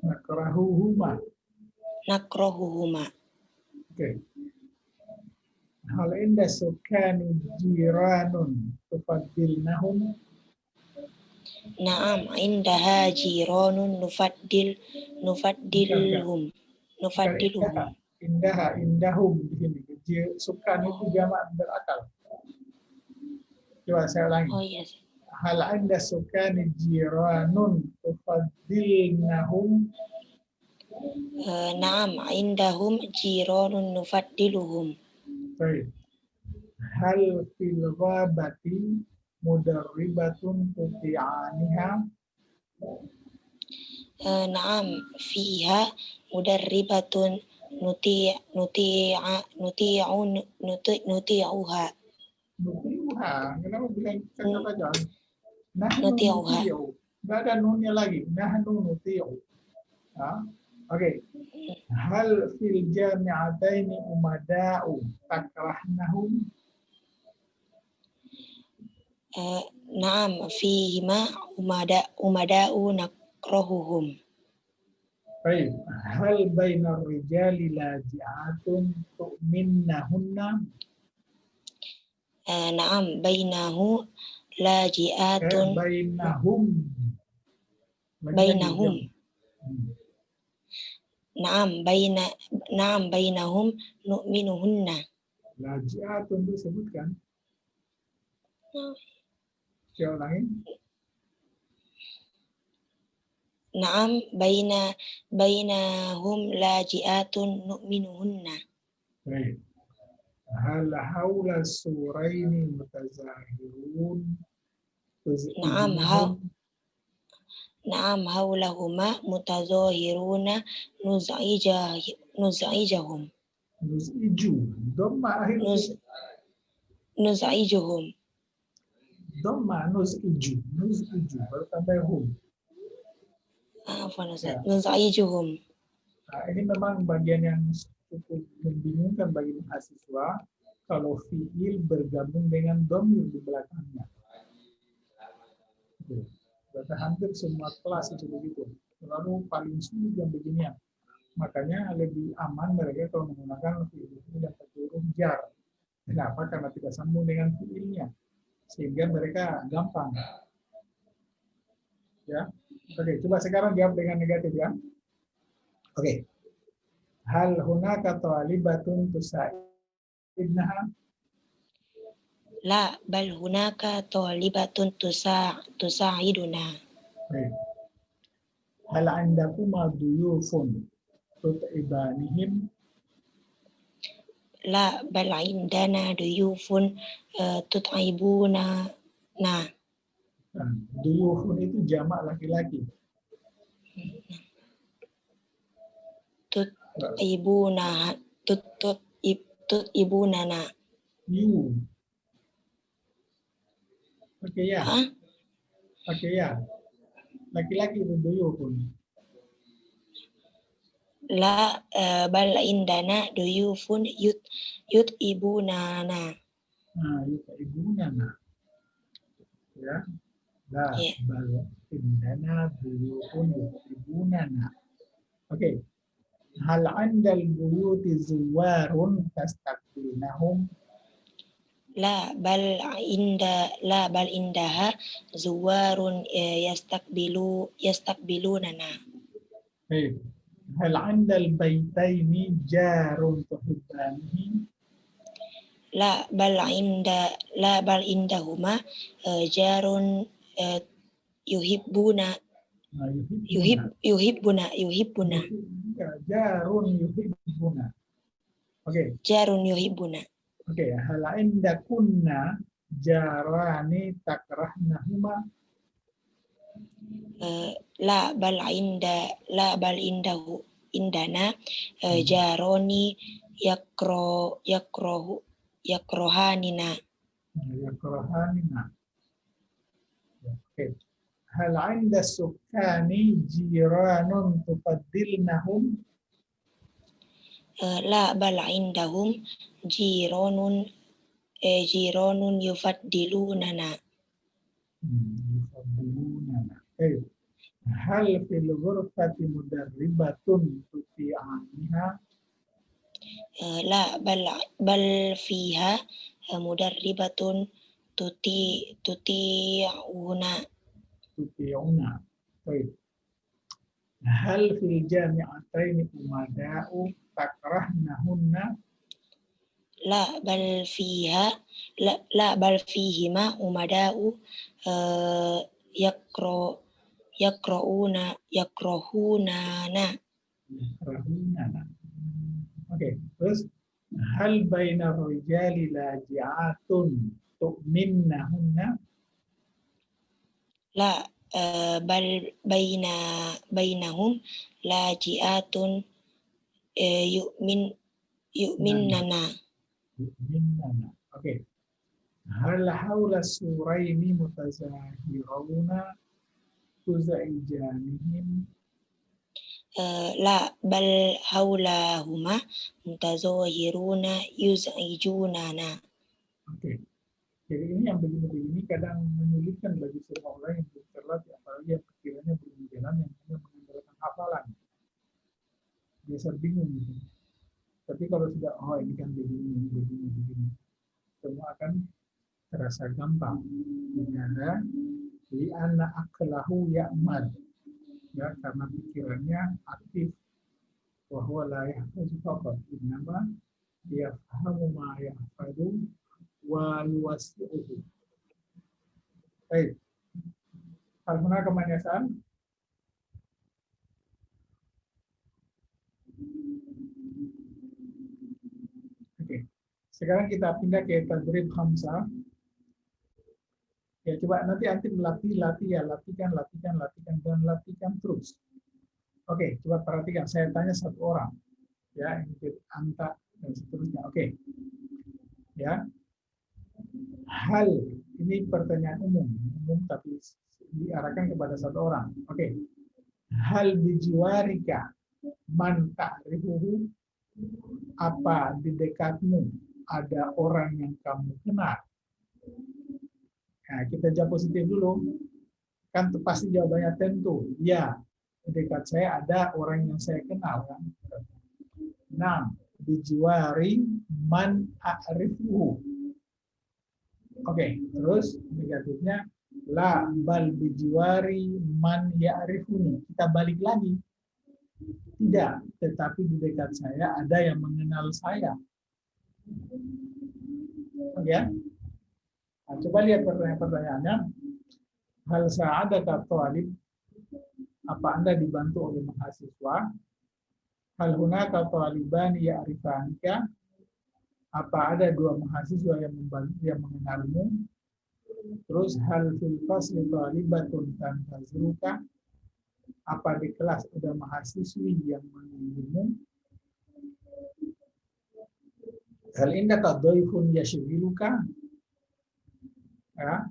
nakrohuhuma. Oke. Hal inda sukani jiranun tufaddilnahum? Naam, indaha jiranun nufaddilhum. Indahum di sini. Sukan itu jamak berakal. Coba saya ulangi. Oh yes. Hal anda sukani jiranun tufaddilnahum. Naam, indahum jiranun nufaddiluhum. Baik. Hal fil ghabati mudarribatun tuti'aniha. Naam, fiha mudarribatun nuti'uha. Nuti'uha. Kenapa bilang kata jangan? Nahnu Nuti'uha. nuti'u. Nggak ada nunnya lagi. Nahnu nuti'u. Oke. Hal fil jami'ataini umada'u takrahnahum. Naam, fihima umada'u nakrahuhum. Baik. Hal bainar rijali laji'atun tu'minnahunna. Naam, bainahu laji'atun. Bainahum. Bainahum. Naam, bainahum nu'minuhunna. Laji'atun disebutkan. Saya ulangi. Naam, bainahum laji'atun nu'minuhunna. Baik. Hal haula suraini mutazahirun. Naam, haulahuma mutazahiruna nuz'ijahum. Nuz'iju. Dhamma akhir. Nuz'ijuhum. Dhamma nuz'iju. Nuz'iju. Baru tambah hum. Nuz'ijuhum. Nah, ini memang bagian yang cukup membingungkan bagi mahasiswa kalau fiil bergabung dengan dhamir di belakangnya. Berarti hampir semua kelas itu begitu. Lalu paling sulit yang beginian. Makanya lebih aman mereka kalau menggunakan fiil ini dapat huruf jar. Kenapa? Karena tidak sambung dengan fiilnya. Sehingga mereka gampang. Ya. Oke, coba sekarang jawab dengan negatif ya. Oke. Hal hunaka talibatun tusa'idnaha. La bal hunaka talibatun tusa'iduna. Baik. Hal indakuma duyufun tut'ibanihim. La bal indana duyufun tut'ibuna. Nah. Duyufun itu jamak laki-laki. Tut'ibunana. You. Oke ya. Oke ya. Laki-laki itu duyufun. La bal indana duyufun yut'ibunana. Nah, yut'ibunana. Ya. La bal indana duyufun yut'ibunana. Oke. Hal andal buyuti zuwarun tastaqbilnahum. La bal indaha zuwarun yastaqbilunana. Baik. Hal andal baitaini jarun tuhibbanihi. La bal indahuma jarun yuhibbuna. Yuhibbuna. Jarun yuhibbuna. Oke. Jarun yuhibbuna. Oke, hal indakunna jarani takrahnahuma. La bal indana jaroni yakrohanina. Yakrohanina. Oke. Hal inda sukani jiranun tufaddilnahum. La bal indahum jiranun yufaddilunana. Yufaddilunana. Hal fil ghurfati mudarribatun tuti'aniha. La bal fiha mudarribatun tuti'una. tuti'una. Baik. Hal fil jami'ataini umada'u takrahnahunna? La bal fiha la bal fihima umada'u yakrohunana. Oke, terus hal baina rijali laji'atun tu'minnahunna? La bal bainahum laji'atun yu'minnana. Oke. Hal haula suraini mutazahiruna tuzaijanihim? La bal haulahuma mutazahiruna yuz'ijunana. Oke. Jadi ini yang begini-begini kadang menyulitkan bagi semua orang yang belum terlatih, apalagi yang pikirannya belum jalan, yang hanya mengandalkan hafalan. Biasa bingung gitu. Tapi kalau sudah, oh ini kan begini, semua akan terasa gampang. Karena di anak aklahu ya'mal, ya, karena pikirannya aktif. Wahwa la yahfazu faqat, innama yafhamu ma yahfadu wa yuwasi'uhu. Baik. Hal mana kemanyasan? Oke. Sekarang kita pindah ke tadrib khamsah. Ya, coba nanti antum latihkan, dan latihkan terus. Oke, coba perhatikan. Saya tanya satu orang. Ya, ini anta dan seterusnya. Oke. Ya. Hal, ini pertanyaan umum tapi diarahkan kepada satu orang. Oke. Hal bijiwarika man ta'rifuhu? Apa di dekatmu ada orang yang kamu kenal? Nah, kita jawab positif dulu. Kan pasti jawabannya tentu. Ya, di dekat saya ada orang yang saya kenal. Kan? Nah, bijiwari man a'rifuhu. Oke, terus negatifnya la bal bijiwari man ya'rifuni. Kita balik lagi. Tidak, tetapi di dekat saya ada yang mengenal saya. Oke. Nah, coba lihat pertanyaannya. Hal sa'adaka thalib? Apa Anda dibantu oleh mahasiswa? Hal hunaka talibani ya'rifanika? Apa ada dua mahasiswa yang mengenalmu? Terus hal fil fasli talibatun tantazruka? Apa di kelas ada mahasiswi yang menunggumu? Hal indaka dhaifun yashghiluka? Ya.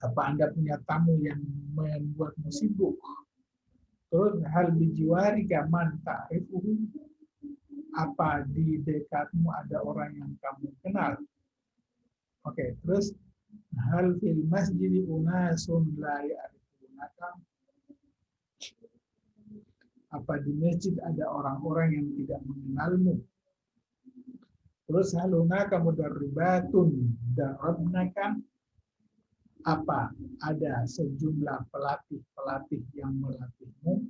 Apa Anda punya tamu yang membuatmu sibuk? Terus hal bijiwarika man ta'rifuhu? Apa di dekatmu ada orang yang kamu kenal? Oke, terus hal fil masjidi unasun la ya'rifunaka? Apa di masjid ada orang-orang yang tidak mengenalmu? Terus halunaka mudarribatun darabnaka? Apa ada sejumlah pelatih yang melatihmu?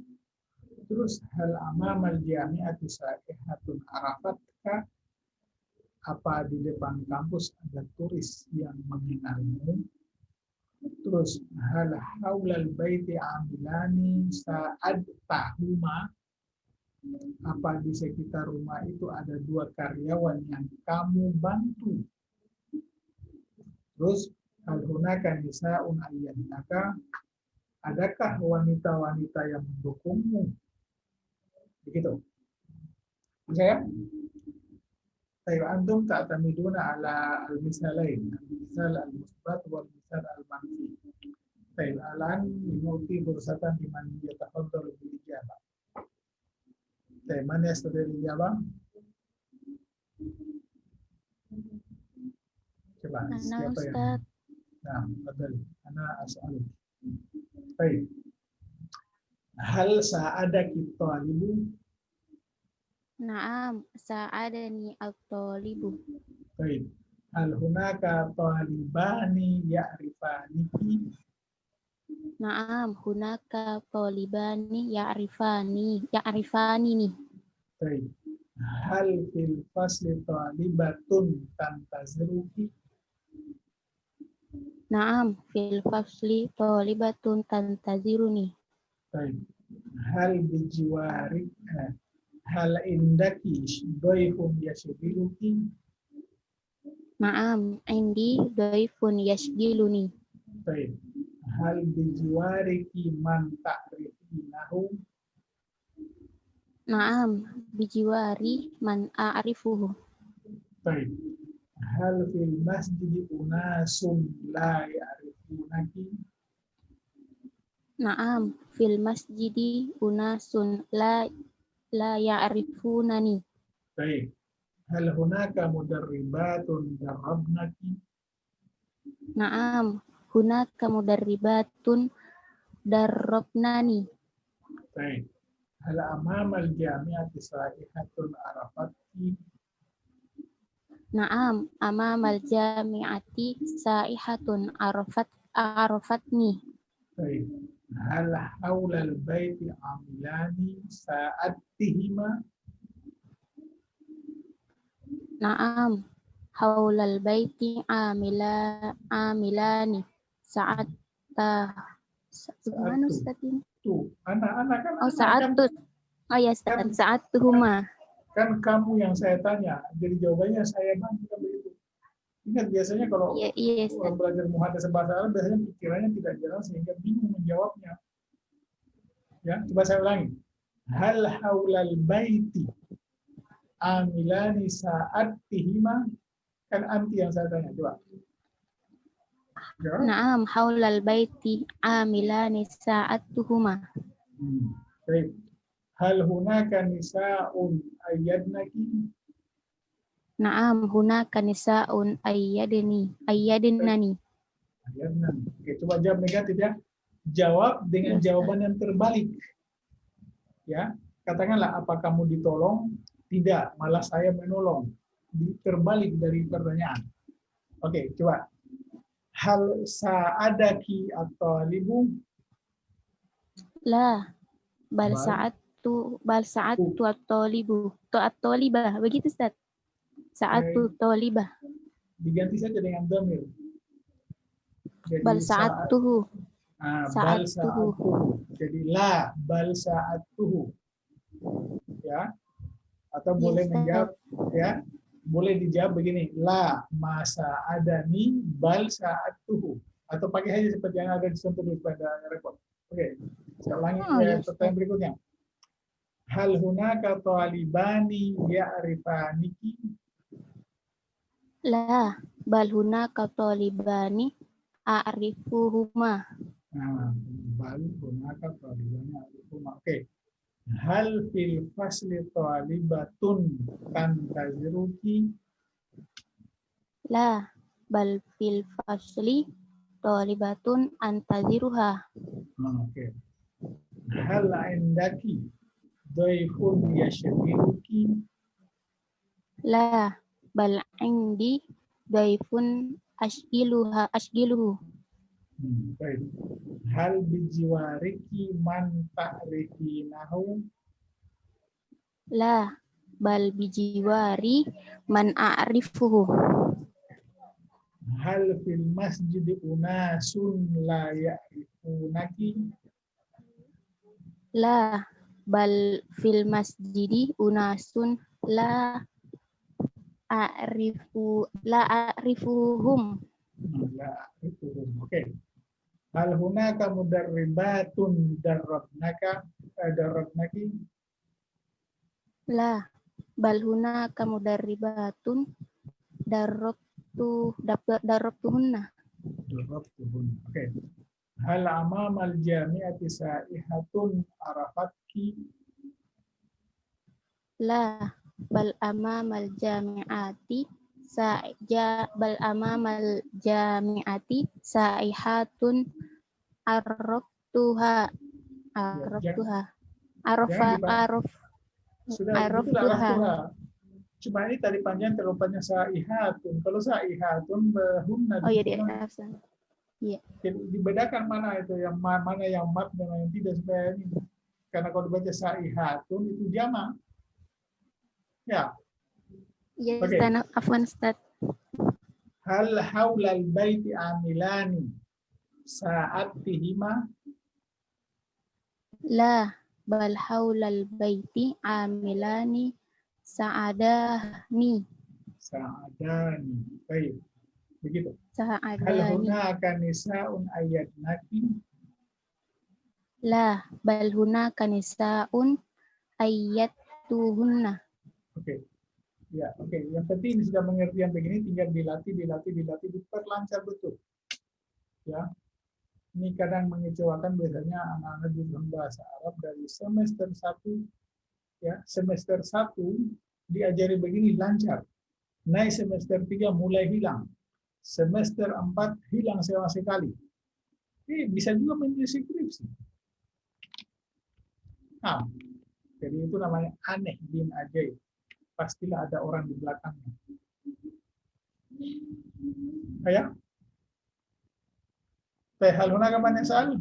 Terus hal amamal jami'ati sa'ihatun arafatka? Apa di depan kampus ada turis yang mengenalmu? Terus hal haulal baiti amilani sa'adtahuma? Apa di sekitar rumah itu ada dua karyawan yang kamu bantu? Terus hal hunaka nisa'un ayyanaka? Adakah wanita-wanita yang mendukungmu? Begitu. Saya Tayyib antum ta'tamiduna ala al-misalain, al-misal al-musbat wal misal al-manfi. Tayyib alan minuti fursatan liman yatafaddalu bil ijabah. Tayyib man yastadil ijabah? Coba siapa yang? Nah, betul. Ana as'alu. Baik. Hal sa'adaki talibu? Naam, sa'adani at-talibu. Baik. Hal hunaka talibani ya'rifaniki? Naam, hunaka talibani ya'rifani nih. Baik. Hal fil fasli talibatun tantaziruki. Naam, fil fasli talibatun tantaziruni. Baik. Hal bijiwari hal indaki dhaifun yashghiluki. Naam, indi dhaifun yashghiluni. Baik. Hal bijiwariki man ta'rifinahu. Naam, bijiwari man a'rifuhu. Baik. Hal fil masjidi unasun la ya'rifunaki. Naam, fil masjidi unasun la ya'rifunani. Baik. Hal hunaka mudarribatun darabnaki. Naam, hunaka mudarribatun darrabnani. Baik. Hal amamal jami'ati sa'ihatun arafatki. Naam, amamal jami'ati sa'ihatun arafatni. Baik. Hal haulal baiti amilani sa'attihima. Naam, haulal baiti amilani saat gimana Sa'atu. Ustaz ini? Tuh, anak-anak kan Oh, anak saat kan, tuh. Oh ya, saat tuhuma. kan kamu yang saya tanya, jadi jawabannya saya bang, bukan begitu. Ingat biasanya kalau Iya, iya, Ustaz. orang belajar muhadats bahasa Arab biasanya pikirannya tidak jelas sehingga bingung menjawabnya. Ya, coba saya ulangi. Hal haulal baiti amilani sa'attihima, kan anti yang saya tanya, coba. Ya. Naam, haulal baiti amilani saat tuhuma. Baik. Hal hunaka nisa'un ayyadnaki. Naam, hunaka nisaun ayyadnani. Ayyadnan. Oke, coba jawab negatif ya. Jawab dengan jawaban yang terbalik. Ya, katakanlah apa kamu ditolong? Tidak, malah saya menolong. Terbalik dari pertanyaan. Oke, coba. Hal sa'adaki atau libu? La, bal Bal. sa'atu at-talibu. At-talibah, begitu Ustaz. Sa'atu talibah. Diganti saja dengan dhamir. Jadi Bal sa'atuhu. bal sa'atuhu. Jadi la bal sa'atuhu. Ya. Atau boleh menjawab ya. Boleh dijawab begini, la masa adani bal sa'atuhu. Atau pakai aja seperti yang ada di contoh pada repot. Oke. Saya ulangi pertanyaan berikutnya. Hal hunaka talibani ya'rifaniki? La, bal hunaka talibani a'rifuhuma. Bal hunaka talibani ya'rifuhuma. Oke. Hal fil fasli talibatun tantaziruki? La, bal fil fasli talibatun antaziruha. Oke. Hal indaki dhaifun yashghiluki? La, bal indi dhaifun ashgiluhu. Baik. Hal bijiwariki man ta'rifinahu? La, bal bijiwari man a'rifuhu. Hal fil masjidi unasun la ya'rifunaki? La, bal fil masjidi unasun la a'rifuhum. La a'rifuhum. Oke. Hal hunaka mudarribatun darabnaki? La, bal hunaka mudarribatun darabtuhunna. Oke. Hal amamal jami'ati sa'ihatun arafatki? La, bal amamal jami'ati sa'ihatun araftuha. Sudah betul araftuha. Cuma ini tadi panjang terlalu panjang sa'ihatun. Kalau sa'ihatun hunna. Oh iya, dia. Iya. Jadi dibedakan mana itu yang mana yang mat dan yang tidak supaya ini. Karena kalau dibaca saihatun itu jamak. Ya. Iya, Oke. afwan Ustaz. Hal haulal baiti amilani sa'atihima La bal haulal baiti amilani sa'adani. Baik. Begitu. Hal Sa'adani. hunaka nisa'un ayatnaki La bal hunaka nisaun ayyatuhunna. Oke. Ya, oke. Yang penting sudah mengerti yang begini, tinggal dilatih, diperlancar betul. Ya. Ini kadang mengecewakan biasanya anak-anak di bahasa Arab dari semester 1, ya, semester 1 diajari begini lancar. Naik semester 3 mulai hilang. Semester 4 hilang sama sekali. Bisa juga menjadi skripsi. Nah, jadi itu namanya aneh bin ajaib. Pastilah ada orang di belakangnya. Ya. Hal hunaka man yas'al?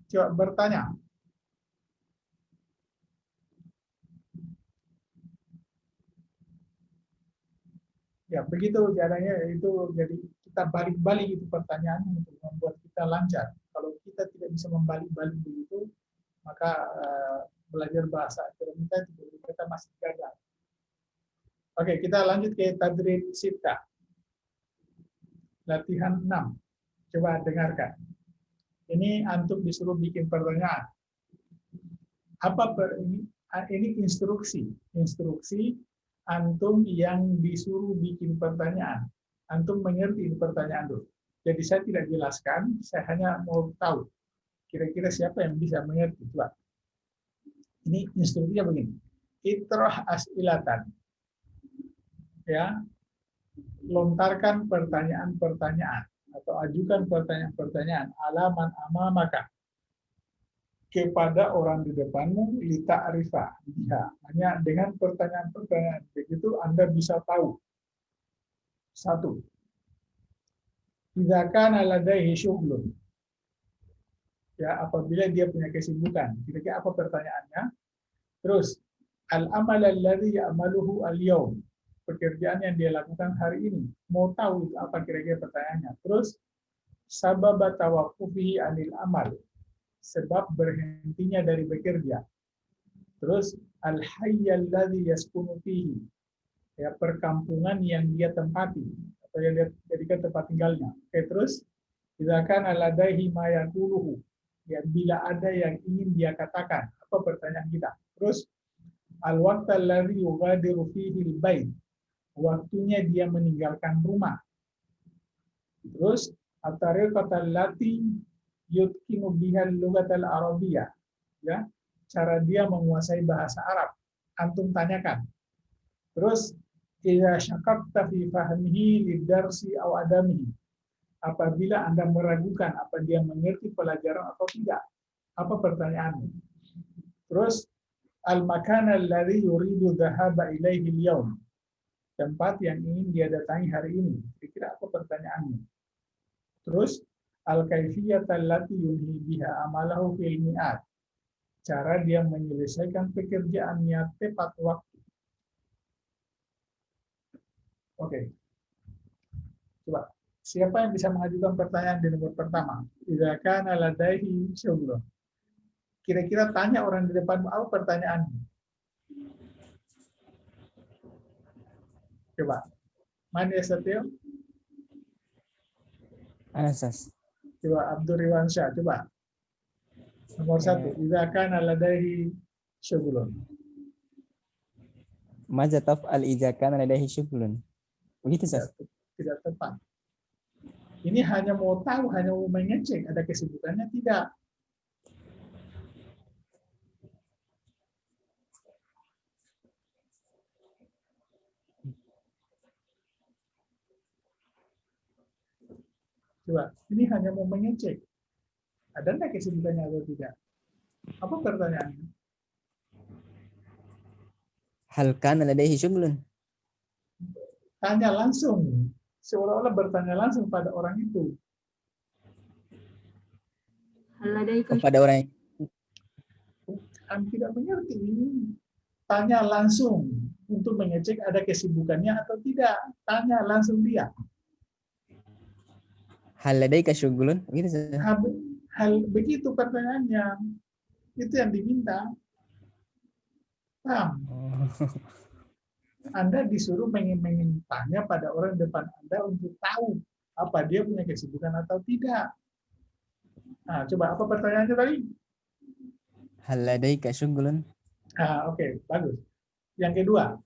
Coba bertanya. Ya, begitu caranya itu jadi kita balik-balik itu pertanyaannya untuk membuat kita lancar. Kalau kita tidak bisa membalik-balik begitu, maka belajar bahasa kita masih gagal. Oke, kita lanjut ke tadrib sita. Latihan 6. Coba dengarkan. Ini antum disuruh bikin pertanyaan. Ini instruksi. Instruksi antum yang disuruh bikin pertanyaan. Antum mengerti pertanyaan dulu. Jadi saya tidak jelaskan, saya hanya mau tahu kira-kira siapa yang bisa mengerti. Coba. Ini instruksinya begini. Itrah as'ilatan. Ya. Lontarkan pertanyaan-pertanyaan atau ajukan pertanyaan-pertanyaan alaman amamaka kepada orang di depanmu li ta'rifa biha. Hanya dengan pertanyaan-pertanyaan begitu Anda bisa tahu. 1. Idza kana ladaihi syughlun. Ya, apabila dia punya kesibukan. Kira-kira apa pertanyaannya? Terus al-amal alladhi ya'maluhu al-yawm. Pekerjaan yang dia lakukan hari ini. Mau tahu itu apa kira-kira pertanyaannya. Terus sabab tawaqqufihi anil amal. Sebab berhentinya dari bekerja. Terus al-hayyal ladzi yaskunu fihi. Ya, perkampungan yang dia tempati atau yang dia jadikan tempat tinggalnya. Oke, terus idza kana ladaihi ma yaquluhu. Ya, bila ada yang ingin dia katakan, apa pertanyaan kita? Terus al-waqtal ladzi yughadiru fihi al-bait. Waktunya dia meninggalkan rumah. Terus at-tariqatal lati yutkinu bihal lughatal arabiyyah. Ya, cara dia menguasai bahasa Arab. Antum tanyakan. Terus idza syakakta fi fahmihi lidarsi aw adamihi. Apabila Anda meragukan apa dia mengerti pelajaran atau tidak. Apa pertanyaannya? Terus al-makan alladhi yuridu dhahaba ilaihi al-yawm. Tempat yang ingin dia datangi hari ini. Kira-kira apa pertanyaannya? Terus al-kaifiyat allati yunhi biha amalahu fil mi'at. Cara dia menyelesaikan pekerjaannya tepat waktu. Oke. Coba. Siapa yang bisa mengajukan pertanyaan di nomor pertama? Idza kana ladaihi syughlun. Kira-kira tanya orang di depanmu apa pertanyaannya? Coba. Mana Satyo? Anasas. Coba Abdur Riwansyah, coba. Nomor 1. Idza kana ladaihi syughlun. Maza taf'al idza kana ladaihi syughlun. Begitu, Sas? Tidak tepat. Ini hanya mau tahu, hanya mau mengecek ada kesibukannya, tidak. Coba, ini hanya mau mengecek. Ada enggak kesibukannya atau tidak? Apa pertanyaannya? Hal kana ladaihi syughlun. Tanya langsung. seolah-olah bertanya langsung pada orang itu. Kepada orang Kami tidak mengerti ini. Tanya langsung untuk mengecek ada kesibukannya atau tidak. Tanya langsung dia. hal ladaika syughulun gitu. Ustaz. Hal begitu pertanyaannya. Itu yang diminta. Paham? Oh. Anda disuruh tanya pada orang depan Anda untuk tahu apa dia punya kesibukan atau tidak. Nah, coba apa pertanyaannya tadi? Hal ladaika syughulun. Oke, bagus. Yang kedua,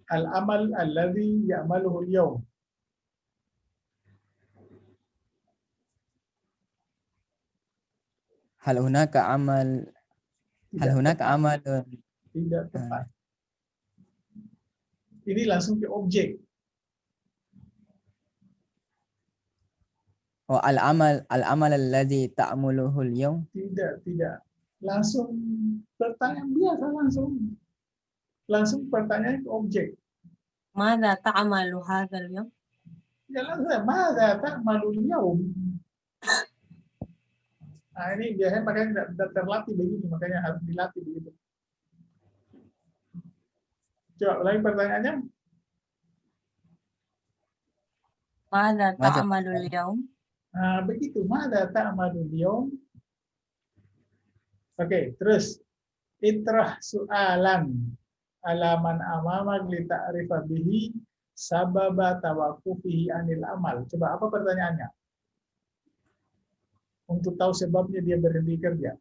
al-amal alladhi ya'maluhu al-yawm. Hal hunaka amalun. Tidak tepat. Ini langsung ke objek. Oh, al-amal alladhi ta'muluhu al-yawm. Tidak. Langsung pertanyaan biasa langsung pertanyaan ke objek. ماذا تعمل هذا اليوم؟ Ya langsung, mada ta'malul yaum. Nah, ini biasanya makanya tidak terlatih begini, makanya harus dilatih begitu. Coba ulangi pertanyaannya. ماذا ماذا تعمل اليوم؟ Nah, begitu. Mada ta'malul yaum. Oke, terus itrah su'alan alaman amamak li ta'rifa bihi sababa tawaqqufihi anil amal. Coba apa pertanyaannya? Untuk tahu sebabnya dia berhenti kerja.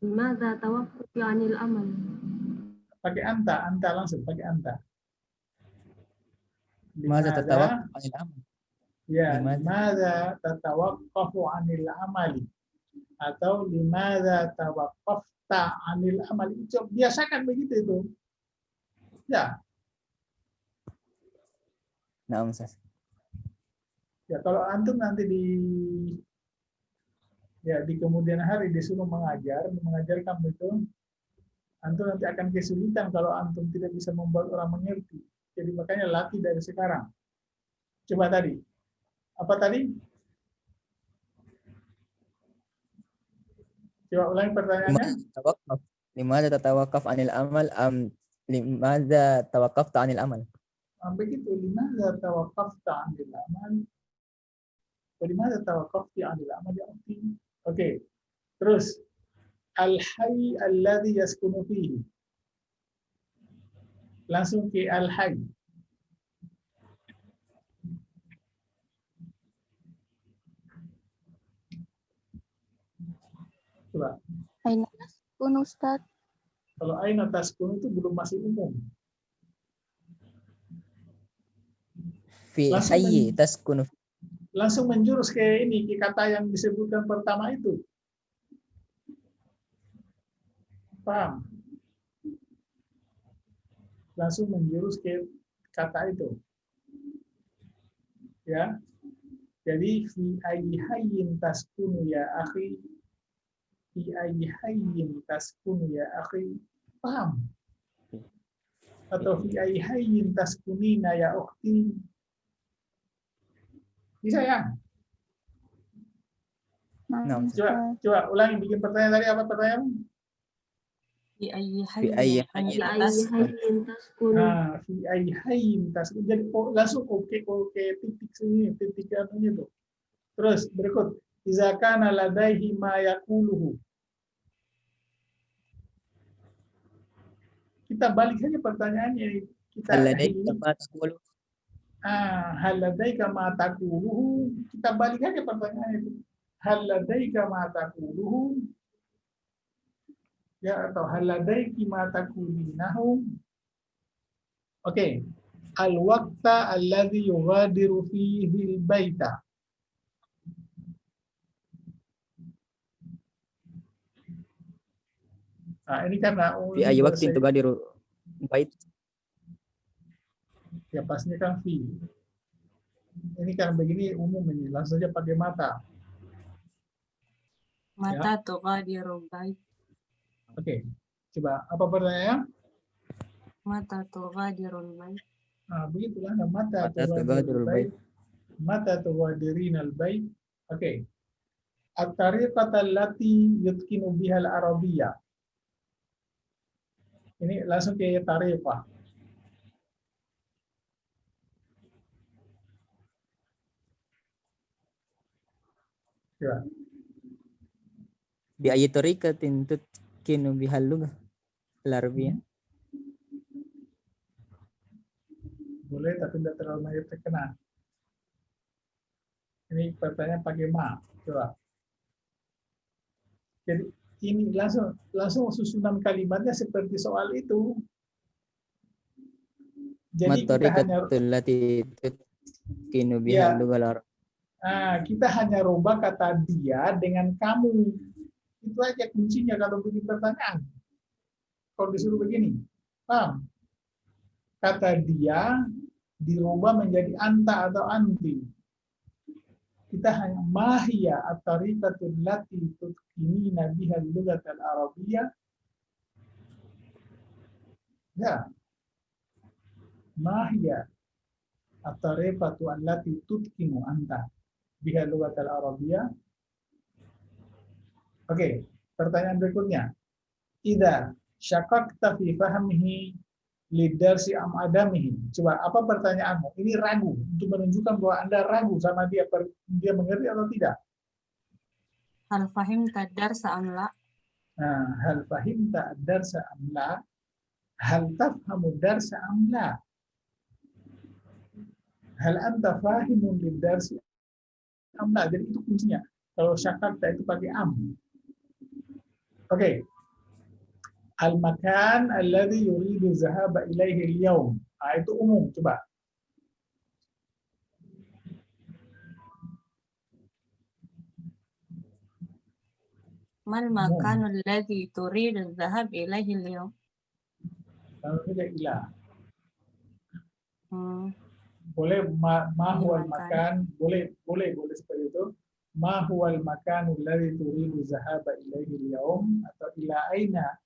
Mada tawaqqufi 'anil amal. Pakai anta langsung pakai anta. Maza tatawaqqaf 'anil amal. Ya, Limadza? limadza tatawaqqafu 'anil amali atau limadza tawaqqafta 'anil amali. Biasakan begitu itu. Ya, Naam, Ustaz. ya kalau antum nanti di kemudian hari disuruh mengajar kamu itu, antum nanti akan kesulitan kalau antum tidak bisa membuat orang mengerti. Jadi makanya latih dari sekarang. Coba tadi. Apa tadi? Coba ulangi pertanyaannya. Limadza tatawaqqaf 'anil amal limadza tawaqqafta 'anil amal? Begitu, limadza tawaqqafta 'anil amal? Limadza tawaqqafti 'anil amal? Oke. Terus al-hayy alladhi yaskunu fihi. Langsung ke al-hayy. Coba. Aina taskun Ustaz? Kalau aina taskun itu belum masih umum. Fi Langsung hayyi taskunu. Langsung menjurus ke ini, ke kata yang disebutkan pertama itu. Paham? Langsung menjurus ke kata itu. Ya. Jadi fi ayyi hayyin taskunu ya akhi. Fi ayyi hayyin taskunu ya akhi. Paham? Atau fi ayyi hayyin taskunina ya ukhti. Bisa ya? Naam, Coba ulangi bikin pertanyaan tadi, apa pertanyaan? Fi ayyi Fi ayyi hayyin Hayyin taskun. Nah, fi ayyi hayyin taskun. Jadi langsung oke titik sini, titik anunya tuh. Terus berikut, iza kana ladaihi ma yaquluhu. Kita balik saja pertanyaannya. Kita Ladaika ma taqulu. hal ladaika ma taquluhu. Kita balik saja pertanyaannya itu. Hal ladaika ma taquluhu. Ya, atau hal ladaiki ma taqulinahu. Oke. Al-waqta alladhi yughadiru fihi al-baita. Nah, ini karena Fi ayyi waqtin tugadiru bait. Ya pastinya kan fi. Ini kan begini umum ini, langsung saja pakai mata. Mata tughadiru bait. Oke. Coba apa pertanyaannya? Mata tughadirul bait. Begitulah mata Mata tughadirul bait. Mata tughadirinal bait. Oke. At-tariqata allati yutkinu biha al-arabiyyah. Ini langsung ke tariqah. Coba. Bi ayyi tariqatin tutkinu bihal lughah al-arabiyyah. Boleh tapi tidak terlalu terkenal. Ini pertanyaan pakai ma. Coba. Jadi ini langsung susunan kalimatnya seperti soal itu. Jadi kita hanya kita hanya rubah kata dia dengan kamu. Itu aja kuncinya kalau bikin pertanyaan. Kalau disuruh begini, paham? Kata dia dirubah menjadi anta atau anti. Kita hanya mahia at-tariqatul lati tutqinina biha al-lughat al-arabiyyah. Ya. Mahia at-tariqatu allati tutqinu anta biha al-lughat al-arabiyyah. Oke, pertanyaan berikutnya. Idza syakakta fi fahmihi lidarsi am adamihi. Coba apa pertanyaanmu? Ini ragu untuk menunjukkan bahwa Anda ragu sama dia mengerti atau tidak. Hal fahimta darsa am la? Nah, hal fahimta darsa am la? Hal tafhamu darsa am la? Hal anta fahimun lidarsi am la? Jadi itu kuncinya. Kalau syakakta itu pakai am. Oke. Al-makan alladhi yuridu zahaba ilaihi al-yawm. Itu umum, coba. Mal makanu alladhi turidu zahab ilaihi al-yawm. Kalau tidak ilah. Boleh ma huwal makan, boleh seperti itu. Ma huwal makanu alladhi turidu zahaba ilaihi al-yawm atau ila aina.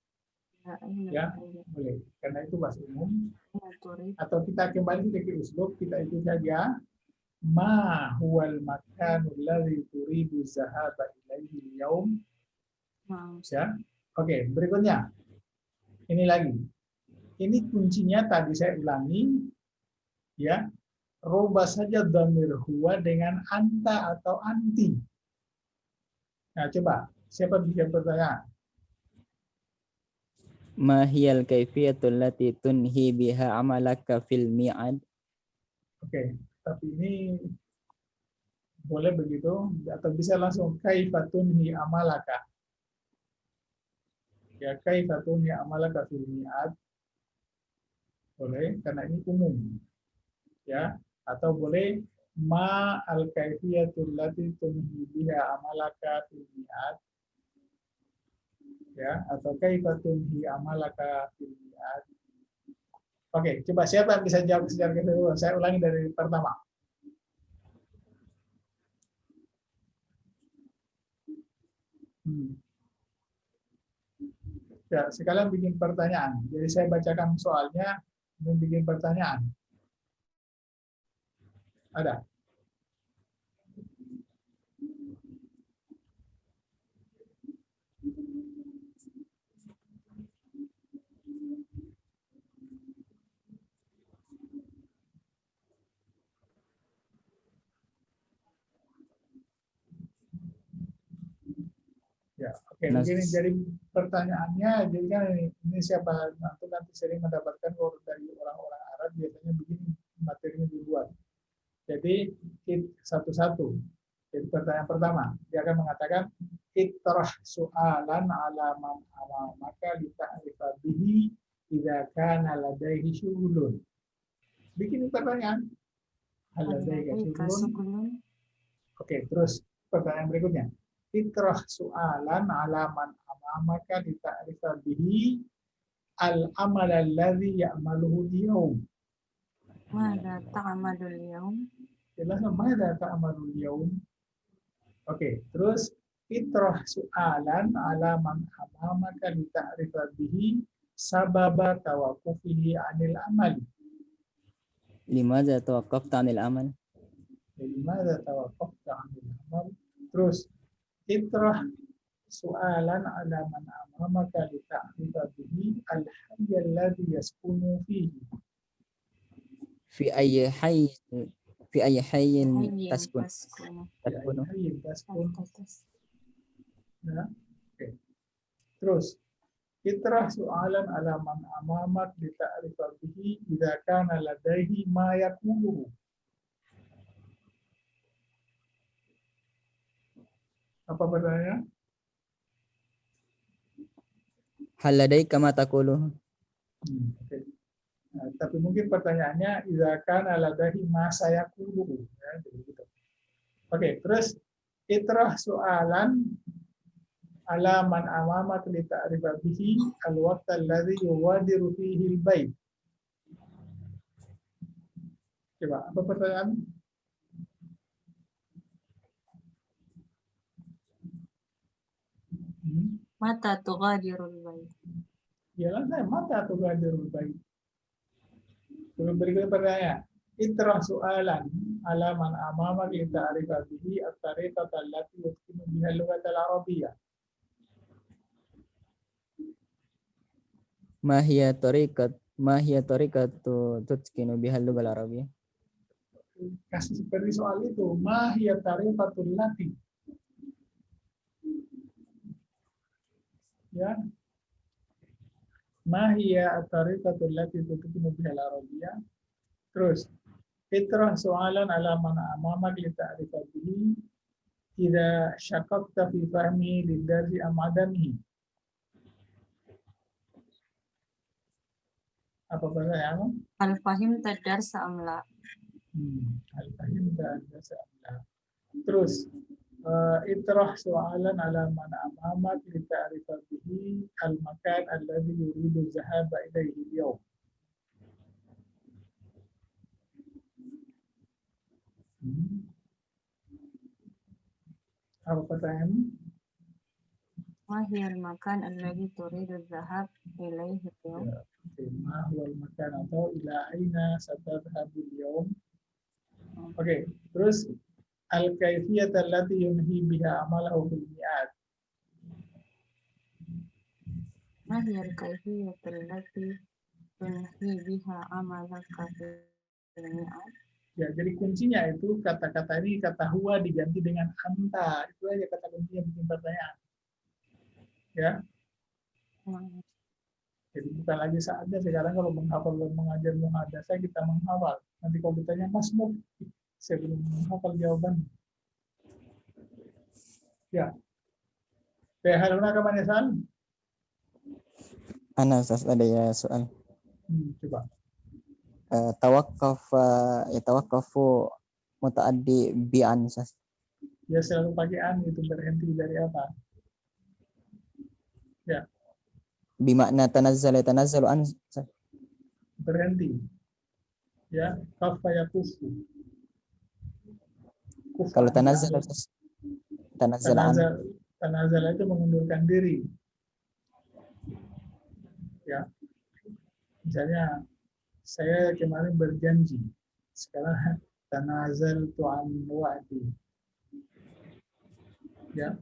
Ya, boleh. Karena itu bahasa umum. Atau kita kembali ke uslub, kita itu saja. Ma huwal makanul ladzi turidu zahaba ilaihi al-yawm. Ya. Oke, berikutnya. Ini lagi. Ini kuncinya tadi saya ulangi. Ya. Rubah saja dhamir huwa dengan anta atau anti. Nah, coba. Siapa bikin pertanyaan? Ma hiyal kaifiyatul lati tunhi biha amalaka fil mi'ad? Oke, tapi ini boleh begitu atau bisa langsung kaifatunhi amalaka. Ya, kaifatunhi amalaka fil mi'ad. Boleh karena ini umum. Ya, atau boleh ma al kaifiyatul lati tunhi biha amalaka fil mi'ad. Ya, atau kaifatunhi amalaka fil mi'ad. Oke, coba siapa yang bisa jawab secara keseluruhan? Saya ulangi dari pertama. Ya, sekalian bikin pertanyaan. Jadi saya bacakan soalnya dan bikin pertanyaan. Ada? Ya, oke. Begini jadi pertanyaannya, jadi kan ini siapa nanti sering mendapatkan dari orang-orang Arab biasanya begini materinya dibuat. Jadi satu-satu. Jadi pertanyaan pertama, dia akan mengatakan itrah soalan alaman maka lita'rifa bihi idza kana ladaihi syughulun. Bikin pertanyaan. Hal ladaihi syughulun. Oke, terus pertanyaan berikutnya. Itrah soalan alaman amamaka dita'rifa bihi al-amal alladhi ya'maluhu al-yawm. Mada ta'amalul yawm? Jelasnya mada ta'amalul yawm. Oke, terus itrah soalan alaman amamaka dita'rifa bihi sababa tawaqqufihi 'anil amali. Limadza tawaqqafta 'anil amal? Limadza tawaqqafta 'anil amal? Terus itrah su'alan 'ala man amamaka li ta'rifa bihi al-hayy alladhi yaskunu fihi. Fi ayyi hayyin hayyin taskun? taskunu. Taskunu. Hayy taskun. Ya. Oke. Terus itrah su'alan 'ala man amamak li ta'rifa bihi idza kana ladaihi ma yaquluhu. Apa pertanyaan? Hal ladaika ma taqulu? Oke. Nah, tapi mungkin pertanyaannya idza kana ladaihi ma sayaquluhu. Ya, begitu. Oke, terus itrah su'alan 'ala man amamak li ta'rifa bihi al-waqt alladhi yuwadiru fihi al-bait. Coba, apa pertanyaan? Mata tughadirul bait. Yalah, mata tughadirul bait. Berikutnya pertanyaan. Itrah su'alan 'ala man amamak li ta'rifa bihi at-tariqata allati yutkinu biha al-lughata al-arabiyyah. Ma hiya tariqatu tutqinu bihal lughal arabiyyah? Kasih seperti soal itu. Ma hiya tariqatul lati. Ya. Ma hiya tariqatul lati tutqinu bihal arabiyyah. Terus itrah su'alan 'ala man amamak li ta'rifa bihi idza syaqaqta fi fahmi lid-darsi am adamihi. Apa pertanyaan? Hal fahimta darsa am la? Al-fahimta darsa am la. Terus itrah su'alan 'ala man amamak li ta'rifa bihi al-makan alladhi yuridu dhahaba ilayhi al-yawm. Apa pertanyaan? Ma hiya al-makan alladhi turidu dhahab ilaihi al-yawm? Ma huwa al-makan atau ila aina satadhhabu al-yawm. Oke, terus al-kaifiyat allati yunhi biha amalahu fil mi'ad. Ma hiya al-kayfiyat allati tunhi biha amalaka fil mi'ad? Ya, jadi kuncinya itu kata-kata ini kata huwa diganti dengan anta. Itu aja kata kuncinya bikin pertanyaan. Ya. Jadi bukan lagi saatnya sekarang kalau menghafal dan mengajar muhadasah kita menghafal. Nanti kalau ditanya Mas Muf, saya belum menghafal jawaban. Ya. Haruna kemana San? Ana Ustaz, ada ya soal. Coba. Tawaqqafu mutaaddi bi'an Ustaz. Ya selalu pakai an, itu berhenti dari apa? Ya. Bimakna tanazzalu an Ustaz. Berhenti. Ya, kafa yakufu. Kalau tanazzal Ustaz. Tanazzal itu mengundurkan diri. Ya. Misalnya saya kemarin berjanji, sekarang tanazal tu'an wa'di. Ya,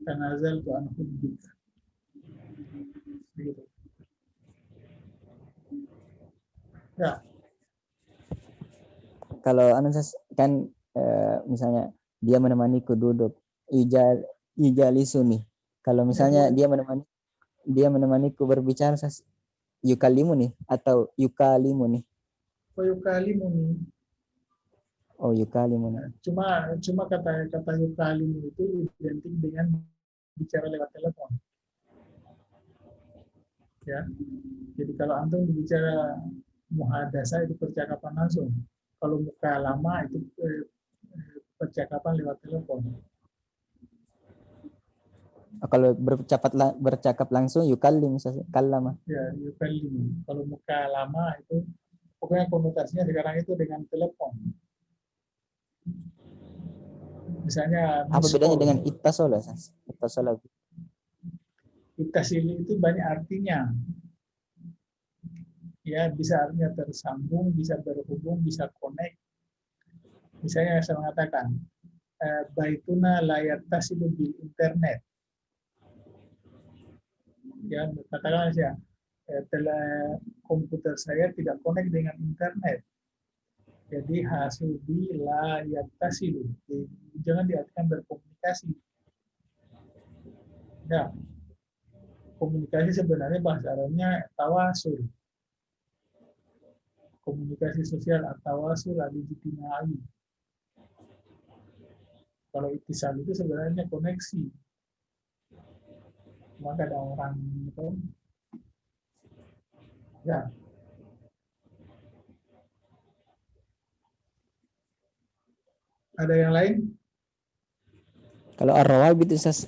tanazal tu'an hubbik. Begitu. Ya. Kalau kan misalnya dia menemaniku duduk, ijalisuni. Kalau misalnya dia menemaniku berbicara, yukalimuni atau yukalimuni. Oh, yukalimuni. Cuma kata yukalimu itu identik dengan bicara lewat telepon. Ya. Jadi kalau antum bicara muhadasah itu percakapan langsung. Kalau mukalama itu percakapan lewat telepon. Kalau bercakap langsung yukallim kallama. Ya, yukallim. Kalau mukalama itu pokoknya konotasinya sekarang itu dengan telepon. Misalnya apa bedanya dengan ittasola? Ittasola. Ittasil itu banyak artinya. Ya, bisa artinya tersambung, bisa berhubung, bisa connect. Misalnya saya mengatakan, baituna la yattasilu bil internet. Ya, katakanlah saya, komputer saya tidak connect dengan internet. Jadi hasubi la yattasilu. Jangan diartikan berkomunikasi. Ya, komunikasi sebenarnya bahasa Arabnya tawasul. Komunikasi sosial atau tawasul al-ijtimai. Kalau ittisal itu sebenarnya koneksi. Maka ada orang itu, ya. Ada yang lain? Kalau ar-rawabit Ustaz,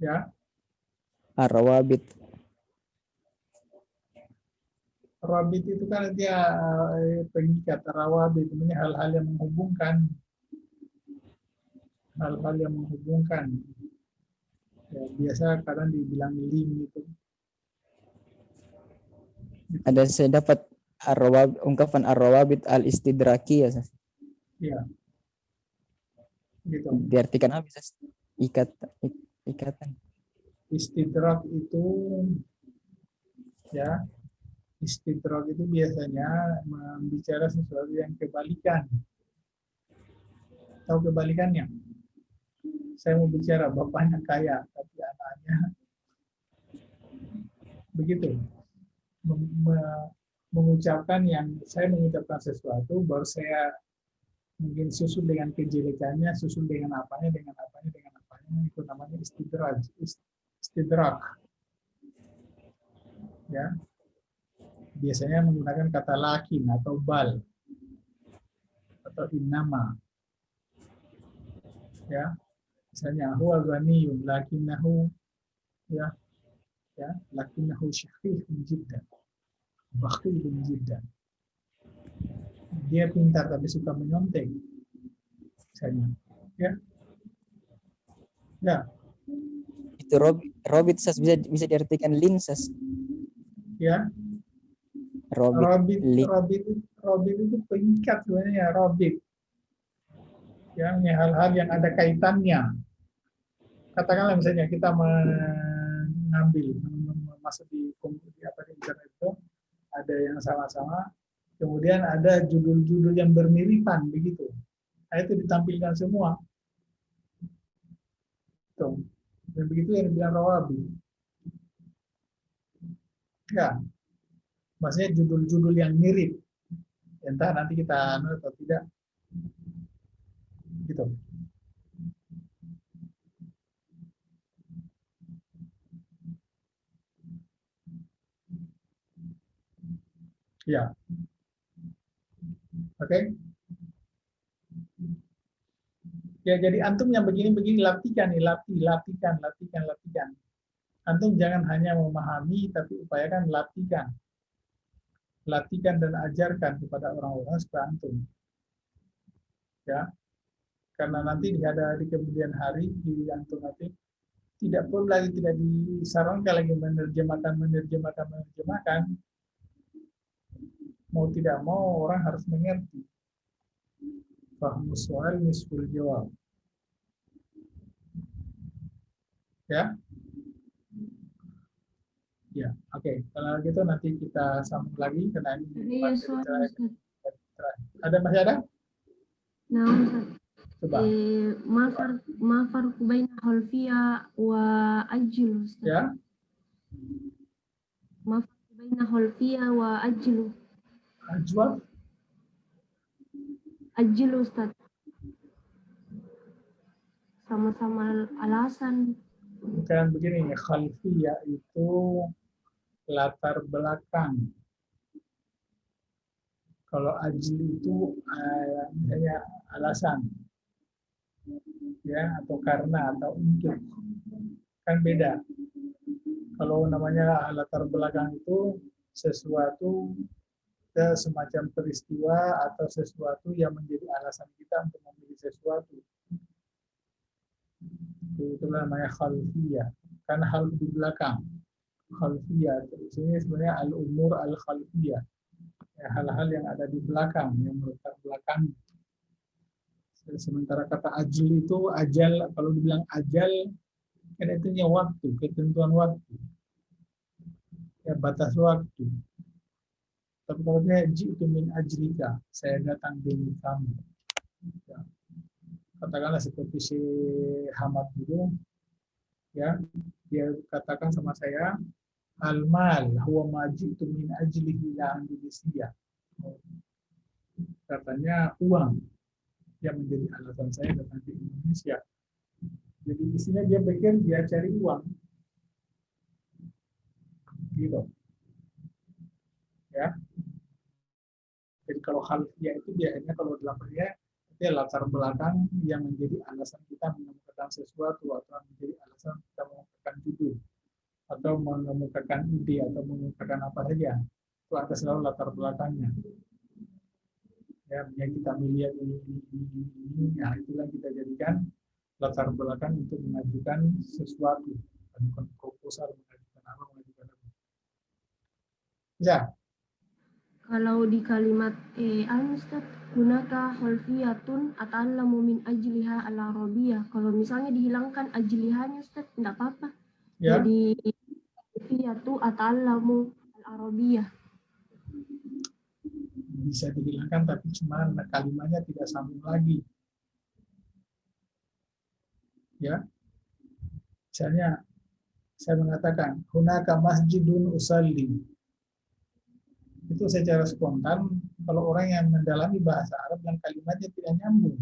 Ya, ar-rawabit. rabit itu kan dia pengikat, rawabit itu hal-hal yang menghubungkan. Hal-hal yang menghubungkan. Ya, biasa kadang dibilang link itu. Ada saya dapat ungkapan ar-rawabit al-istidraki ya Ustaz. Ya, gitu. Diartikan apa Ustaz? Ikatan. Istidrak itu, ya, istidrak itu biasanya membicara sesuatu yang kebalikan. Tahu kebalikannya? Saya mau bicara bapaknya kaya, tapi anaknya begitu. Mengucapkan yang saya mengucapkan sesuatu, baru saya mungkin susul dengan kejelekannya, susul dengan apanya, itu namanya istidrak. Istidrak. Ya. Biasanya menggunakan kata lakin atau bal atau innama. Ya. Misalnya huwa ghaniyun lakinnahu ya lakinnahu syahihun jiddan. Bakhilun jiddan. Dia pintar tapi suka menyontek. Misalnya. Ya. Ya. Itu robit Ustaz, bisa diartikan lin Ustaz. Ya. Robit itu pengikat sebenarnya, robit. Yang hal-hal yang ada kaitannya. Katakanlah misalnya kita mengambil masuk di internet itu ada yang sama-sama, kemudian ada judul-judul yang bermiripan begitu. Nah, itu ditampilkan semua. Tuh. Dan begitu yang dibilang rawabi. Ya. Maksudnya judul-judul yang mirip. Entah nanti kita atau tidak. Gitu. Ya. Oke. Ya, jadi antum yang begini-begini latihkan nih, latihkan. Antum jangan hanya memahami, tapi upayakan latihkan. Latihkan dan ajarkan kepada orang-orang supaya antum. Ya. Karena nanti ada di kemudian hari di antum nanti tidak perlu lagi, tidak disarankan lagi menerjemahkan. Mau tidak mau orang harus mengerti. Fahmus soal nisful jawab. Ya. Ya, oke. Kalau gitu nanti kita sambung lagi karena ini Iya, soal Ustaz. masih ada? Nah, Ustaz. Coba. Ma farqu baina hulfiya wa ajlu Ustaz. Ya. Ma farqu baina hulfiya wa ajlu. Ajwab. Ajlu Ustaz. Sama-sama alasan. Bukan begini, khalfiyah itu latar belakang. Kalau ajli itu misalnya alasan, ya, atau karena atau untuk, kan beda. Kalau namanya latar belakang itu sesuatu semacam peristiwa atau sesuatu yang menjadi alasan kita untuk memilih sesuatu. Itu namanya khalfiyah, karena hal di belakang. khalfiyah. Terus ini sebenarnya al-umur al-khalfiyah. Ya, hal-hal yang ada di belakang, yang melatar belakang. Sementara kata ajal itu, ajal, kalau dibilang ajal, kan itu waktu, ketentuan waktu. Ya, batas waktu. Tapi kalau dia ji'tu min ajlika, saya datang demi kamu. Ya. Katakanlah seperti si Hamad itu, ya, dia katakan sama saya, al-mal huwa ma ji'tu min ajlihi la Indonesia. Katanya uang yang menjadi alasan saya datang di Indonesia. Jadi isinya dia pikir dia cari uang, gitu, ya. Jadi kalau khalfiyah itu biasanya kalau dalam dunia itu latar belakang yang menjadi alasan kita menemukan sesuatu atau menjadi alasan kita menemukan judul atau menemukan ide atau menemukan apa saja, itu ada selalu latar belakangnya. Ya, yang kita melihat ini, ya itulah kita jadikan latar belakang untuk mengajukan sesuatu, bukan proposal, mengajukan apa, mengajukan apa. Ya. Kalau di kalimat Ustaz, gunaka khalfiyatun ata'allamu min ajliha al-arabiyah. Kalau misalnya dihilangkan ajlihanya Ustaz, enggak apa-apa. Ya. Jadi khalfiyatu ata'allamu al-arabiyah. Bisa dihilangkan, tapi cuma kalimatnya tidak sambung lagi. Ya. Misalnya saya mengatakan hunaka masjidun usalli. Itu secara spontan kalau orang yang mendalami bahasa Arab yang kalimatnya tidak nyambung.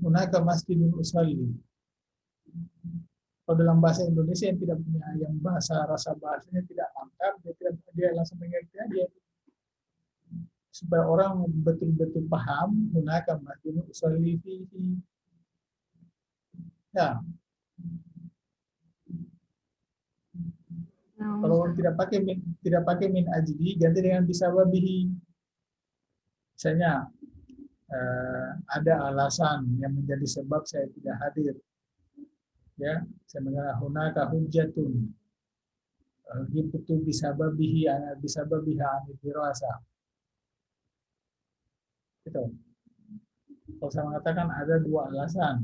Hunaka masjidun usalli. Kalau dalam bahasa Indonesia yang tidak punya, yang rasa bahasanya tidak mantap, dia langsung mengerti aja. Supaya orang betul-betul paham, hunaka masjidun usalli fihi. Ya. Kalau tidak pakai min ajli, ganti dengan bisababihi. Misalnya ada alasan yang menjadi sebab saya tidak hadir. Ya, saya mengatakan hunaka hujjatun. Gitu bisababihi ana bisababiha an dirasa. Gitu. Kalau saya mengatakan ada dua alasan,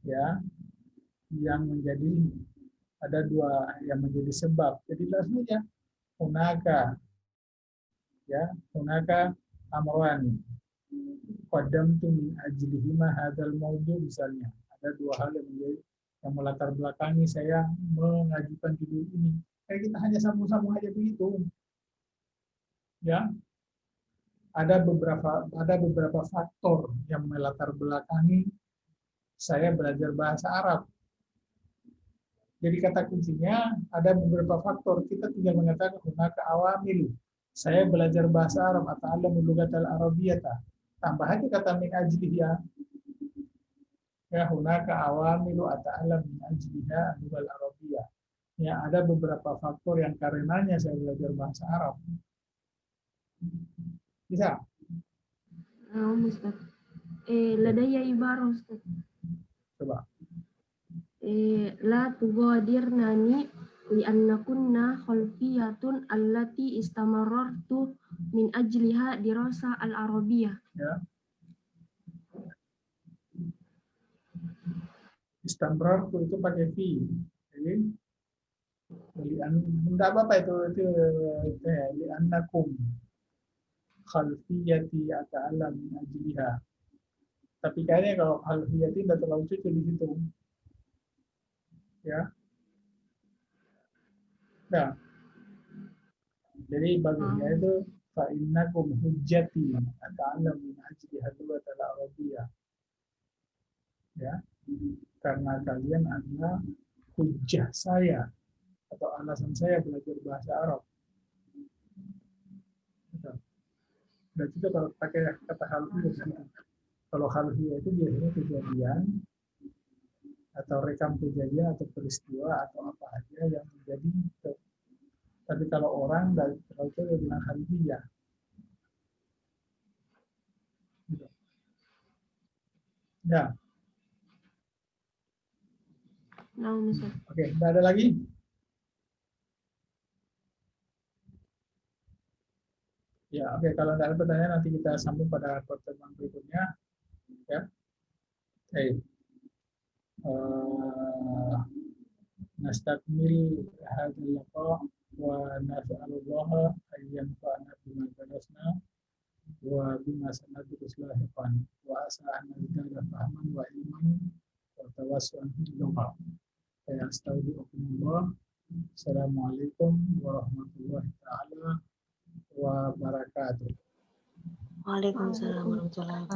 ya, yang menjadi ada dua yang menjadi sebab. Jadi langsungnya hunaka, ya, hunaka amrani. Qaddamtu min ajlihima hadzal mawdu' misalnya. Ada dua hal yang melatar belakangi saya mengajukan judul ini. Kayak kita hanya sambung-sambung aja begitu. Ya. Ada beberapa faktor yang melatar belakangi saya belajar bahasa Arab. Jadi kata kuncinya ada beberapa faktor. Kita tinggal mengatakan hunaka awamil. Saya belajar bahasa Arab atau alam lughatal arabiyyah. Tambah aja kata min ajliha. Ya hunaka awamilu atau alam min ajliha lughal arabiyyah. Ya ada beberapa faktor yang karenanya saya belajar bahasa Arab. Bisa? Ustaz. Ladaya ibarah Ustaz. Coba. La tugadirnani li'anna kunna khalfiyatun allati istamarartu min ajliha dirasa al-arabiyah. Ya. Istamrar itu pakai fi. Jadi enggak apa-apa itu li'annakum khalfiyati ata'alam min ajliha. Tapi kayaknya kalau khalfiyati enggak terlalu cocok di situ. Ya. Nah. Jadi bagusnya itu fa innakum hujjati ata'alam min ajliha lughatal arabiyyah. Ya. Karena kalian adalah hujjah saya atau alasan saya belajar bahasa Arab. Dan itu kalau pakai kata khalfiyah. Kalau khalfiyah itu biasanya kejadian atau rekam kejadian atau peristiwa atau apa aja yang menjadi. Tapi kalau orang dari terlalu itu dia bilang khalfiyah. Gitu. Ya. Naam Ustaz. Oke, tidak ada lagi? Ya, oke. Kalau tidak ada pertanyaan nanti kita sambung pada pertemuan berikutnya. Ya. Oke. Nastakmil hadzal liqa wa nas'alullah an yanfa'ana bima darasna wa bima sanadu islahiqan wa asa an nazdada fahman wa ilman wa tawassu'an fil lugha. Ya, astagfirullah. Assalamualaikum warahmatullahi taala wabarakatuh. Waalaikumsalam warahmatullahi wabarakatuh.